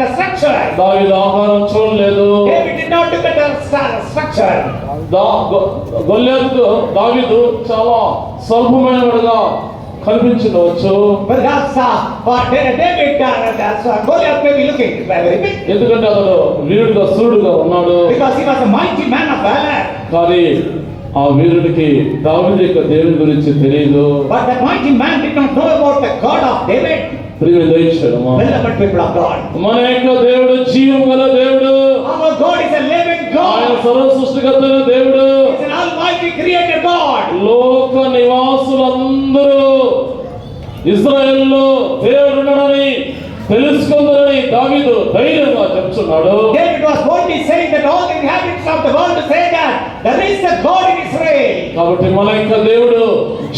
the structure. దావీదు ఆకారం చూడలేదు. David did not look at the structure. గొల్లియాతుకు దావీదు చాలా స్వల్పమైనవాడుగా కనిపించవచ్చు. Perhaps for David, Goliath may be looking very big, ఎందుకంటే అతడు వీరుడుగా సూర్యుడుగా ఉన్నాడు. because he was a mighty man of valor. కానీ ఆ వీరుడికి దావీదు యొక్క దేవుని గురించి తెలియదు. But that mighty man did not know about the God of David. ప్రియమైన దైవజనుమా, Beloved people of God, మన యొక్క దేవుడు జీవం గల దేవుడు. our God is a living ఆయన God. సర్వ సృష్టికర్తైన దేవుడు. He is an almighty creator God. లోక నివాసులందరూ ఇశ్రాయేలులో దేవుడు ఉన్నాడని తెలుసుకుందరని దావీదు ధైర్యంగా చెప్తున్నాడు. David was boldly saying that all the inhabitants of the world to say that there is a God in Israel. కాబట్టి మన యొక్క దేవుడు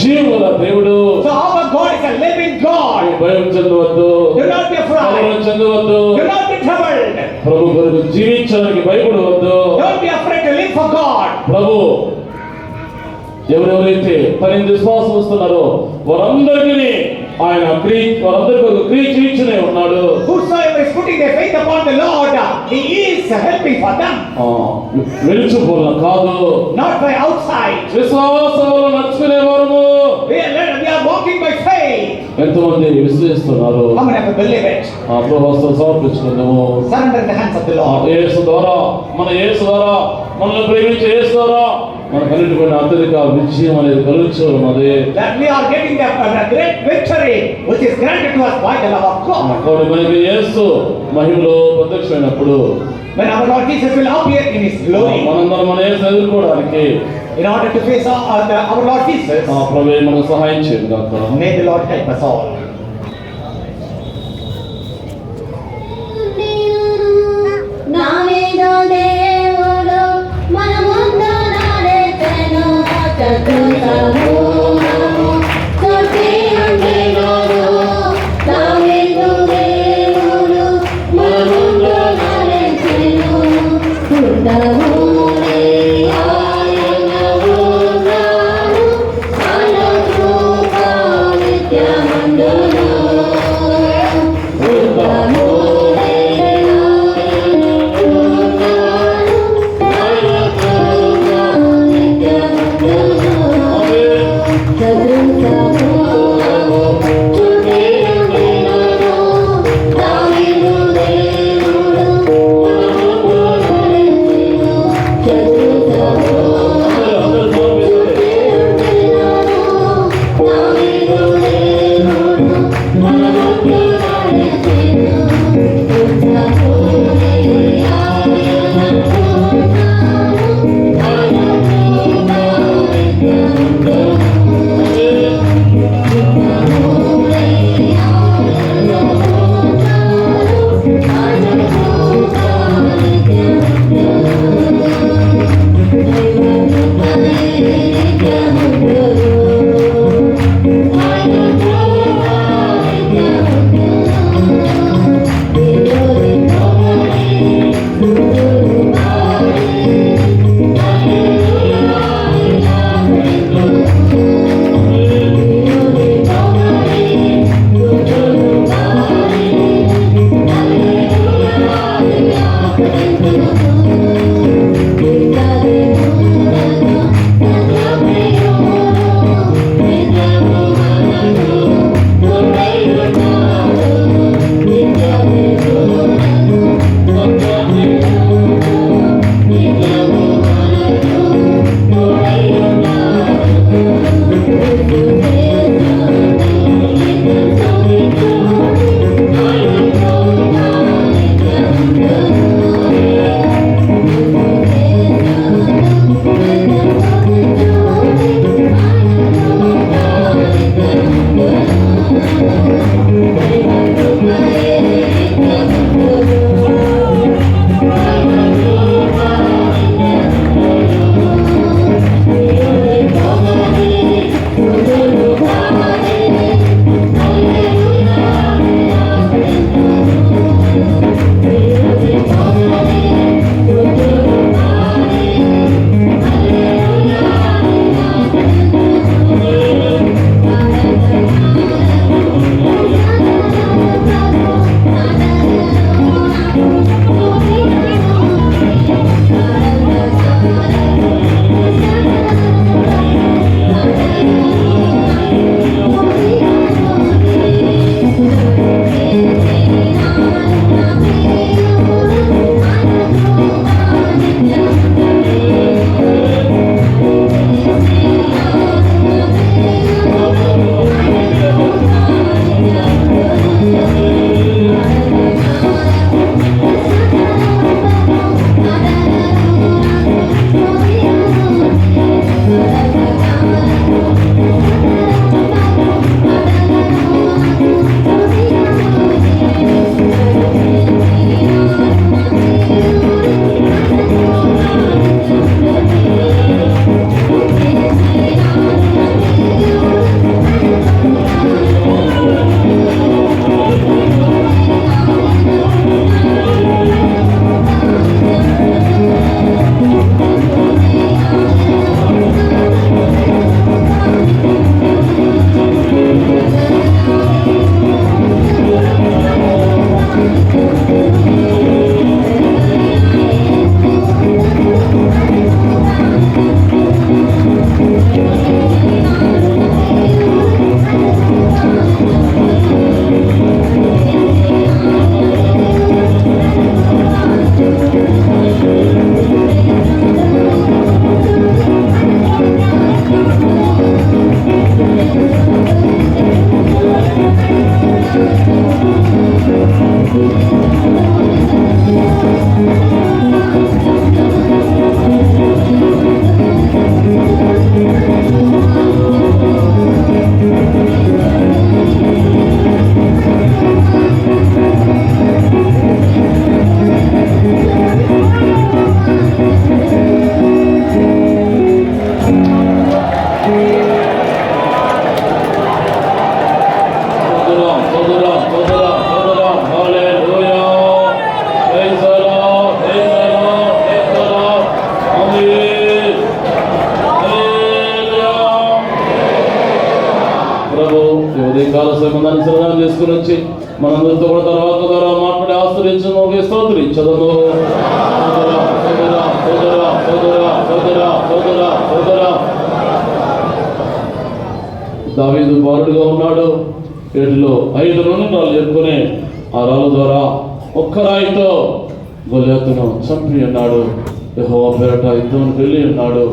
జీవముల దేవుడు. So our God is a living God. భయం చెందవద్దు, Do not be afraid. కలవరం చెందవద్దు, Do not be troubled. ప్రభు కొరకు జీవించడానికి భయపడవద్దు. Don't be afraid to live for God. ప్రభు ఎవరెవరైతే తన విశ్వాసం వస్తున్నారో వారందరికీ ఆయన వారందరికీ ఒక క్రియ చేయించునే ఉన్నాడు. Whosoever is putting their faith upon the Lord, he is helping for them. వెలుచుకోవడం కాదు, Not by outside. విశ్వాసంలో నడుచుకునే వారము. We are walking by faith. ఎంతమంది విశ్వసిస్తున్నారు? How many of you believe it? ప్రభుత్వం సమర్పించుకుందాము. Surrender in the hands of the Lord. యేసు ద్వారా, మన యేసు ద్వారా, మనల్ని ప్రేమించే యేసు ద్వారా మనకన్నిటిపైన అత్యధిక విజయం అనేది కలుగుతూ ఉన్నది. That we are getting the great victory which is granted to us by the love of God. కాబట్టి మనకి యేసు మహిమలో ప్రత్యక్షమైనప్పుడు when our Lord Jesus will appear in His glory. మనందరం మన యేసు ఎదుర్కోవడానికి In order to face our Lord Jesus, ప్రభువే మనకు సహాయం చేయను గాక. may the Lord help us all. నావేదో దేవుడు మన ముందు నడిచెను చతురము నావేదో దేవుడు మన ముందు నడిచెను హృదయమునే ఆయన ఉన్నాడు అనుకూల నిత్యమందును హృదయమునే స్తోత్రం స్తోత్రం స్తోత్రం హల్లెలూయా praise the Lord praise the Lord praise the Lord ఆమేన్ హల్లెలూయా ప్రభు ఈ ఉదయకాల సమయాన్ని సరళం చేసుకుని వచ్చి మనందరితో కూడా తర్వాత ద్వారా మాట్లాడి ఆశ్రయించడం ఒక స్తోత్రించదము దావీదు బాలుడుగా ఉన్నాడు. వీటిలో 5 రాళ్ళు చెప్పుకుని ఆ రాళ్ళ ద్వారా ఒక్క రాయితో గొలియాతును చంపి ఉన్నాడు. యెహోవా పేరట యుద్ధానికి వెళ్ళి ఉన్నాడు.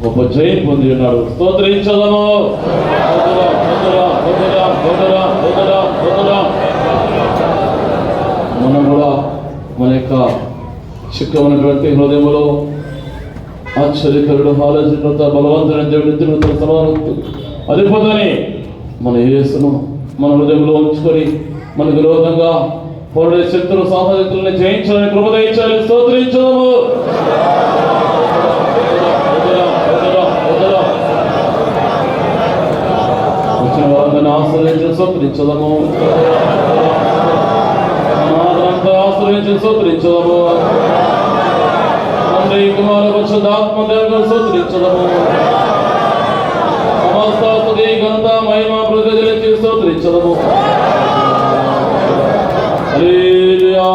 గొప్ప జయం పొంది ఉన్నాడు. స్తోత్రించదము. మనం కూడా మన యొక్క చిక్కమైనటువంటి హృదయంలో ఆశ్చర్యకరుడు ఆలోచనతో బలవంతుడైన దేవుడు సమానత్వం అధిపతిని మన యేసును మన హృదయంలో ఉంచుకొని మనకు విరోధంగా పోరాడే శక్తులు సాహసక్తులను జయించాలని కృప దయచేయాలి. స్తోత్రించదము. వచ్చిన వారందరినీ ఆశ్రయించి స్తోత్రించదము. ఆశ్రయించి స్తోత్రించదము. తండ్రి కుమార పరిశుద్ధాత్మ దేవుని స్తోత్రించదము. సమస్త స్తుతి ఘనత మహిమ ప్రజలకి స్తోత్రించదము. హల్లెలూయా.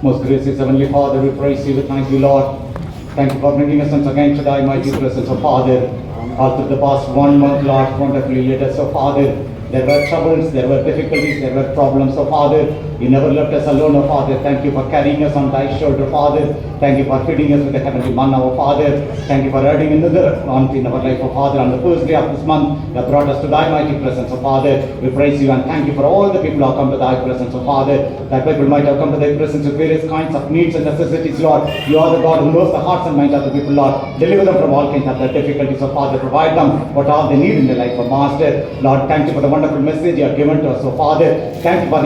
Most gracious Heavenly Father, we praise you, we thank you, Lord. Thank you for bringing us once again to thy mighty presence, O Father. After the past 1 month, Lord, wonderfully led us, O Father. There were troubles, there were difficulties, there were problems, O Father. You never left us alone, O Father. Thank you for carrying us on thy shoulder, Father. Thank you for feeding us with the heavenly manna, O Father. Thank you for adding another month in our life, O Father. On the first day of this month, you have brought us to thy mighty presence, O Father. We praise you and thank you for all the people who have come to thy presence, O Father. That people might have come to thy presence with various kinds of needs and necessities, Lord. You are the God who knows the hearts and minds of the people, Lord. Deliver them from all kinds of their difficulties, O Father. Provide them what all they need in their life, O Master. Lord, thank you for the wonderful message you have given to us, O Father. Thank you for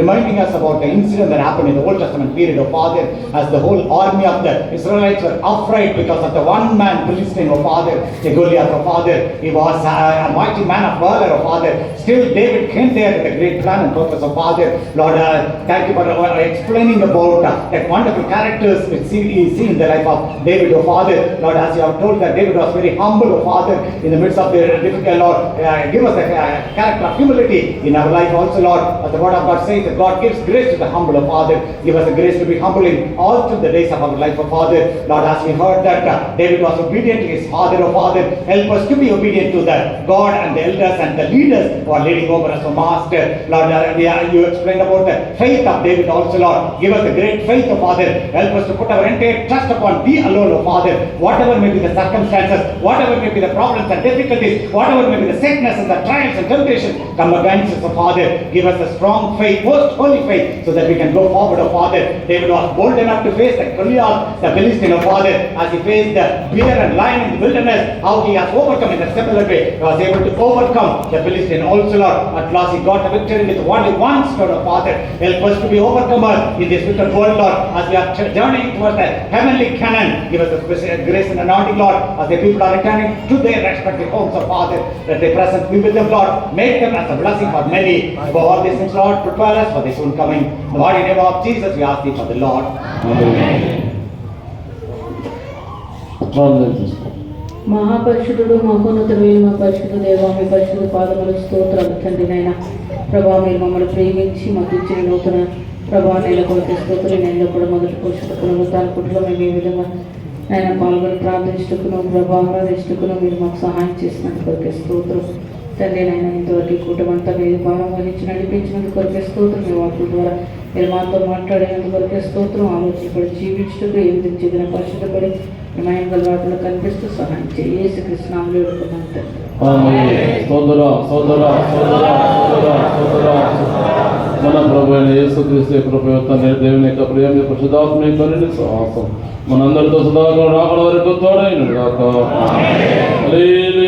reminding us about the incident that happened in the Old Testament period, O Father, as the whole army of the Israelites were afraid because of the one man Philistine, O Father, Goliath, O Father. He was a mighty man of valor, O Father. Still David came there with a great plan and purpose, O Father. Lord, thank you for explaining about that wonderful characters which we see in the life of David, O Father. Lord, as you have told that David was very humble, O Father, in the midst of the difficult, Lord. Give us a character of humility in our life also, Lord. As the word of God says that God gives grace to the humble, O Father. Give us the grace to be humble in all through the days of our life, O Father. Lord, as we heard that David was obedient to his father, O Father, help us to be obedient to the God and the elders and the leaders who are leading over us, O Master. Lord, you explained about the faith of David also, Lord. Give us the great faith, O Father. Help us to put our entire trust upon thee alone, O Father. Whatever may be the circumstances, whatever may be the problems and difficulties, whatever may be the sickness and the trials and temptations come against us, O Father. Give us a strong faith, most holy faith, so that we can go forward, O Father. David was bold enough to face the Goliath, the Philistine, O Father, as he faced the bear and lion in the wilderness. How he has overcome in a similar way. He was able to overcome the Philistine also, Lord. At last he got the victory with only one sword, O Father. Help us to be overcomers in this wicked world, Lord, as we are journeying towards the heavenly Canaan. Give us the special grace and anointing, Lord, as the people are returning to their respective homes, O Father. Let their presence be with them, Lord. Make them as a blessing for many. For all these things, Lord, prepare us for the soon coming. In the mighty name of Jesus, we ask thee for the Lord. మహాపరిషుడు మహోన్నతుడైన మా పరిశుద్ధ దేవ మీ పరిశుద్ధ పాదముల స్తోత్రాలు తండ్రి నాయన. ప్రభా మీరు మమ్మల్ని ప్రేమించి మాకు ఇచ్చిన నూతన ప్రభా నెల కొరకు స్తోత్రం. నెలలో కూడా మొదటి పోషకులను తాను కుటుంబం మేము ఏ విధంగా ఆయన పాల్గొని ప్రార్థించుకును ప్రభా ఆరాధించుకును మీరు మాకు సహాయం చేసినందుకు కొరకే స్తోత్రం తండ్రి నాయన. ఇంతవరకు కుటుంబంతా మీరు భారం వహించి నడిపించినందుకు కొరకే స్తోత్రం. మీ వాటి ద్వారా మీరు మాతో మాట్లాడినందుకు కొరకే స్తోత్రం. ఆలోచించబడి జీవించుటకు ఏ విధంగా చెందిన పరిశుద్ధపడి న్యాయం గల వాటిలో కనిపిస్తూ సహాయం చేయి. యేసుక్రీస్తు నామములో వేడుకున్నాం తండ్రి. మన ప్రభు అయిన యేసుక్రీస్తు కృప తండ్రి దేవుని యొక్క ప్రేమ పరిశుద్ధాత్మ కరుణ సహవాసం మనందరితో సదాకాలం రాకడ వరకు తోడైనగాక. హల్లెలూయా.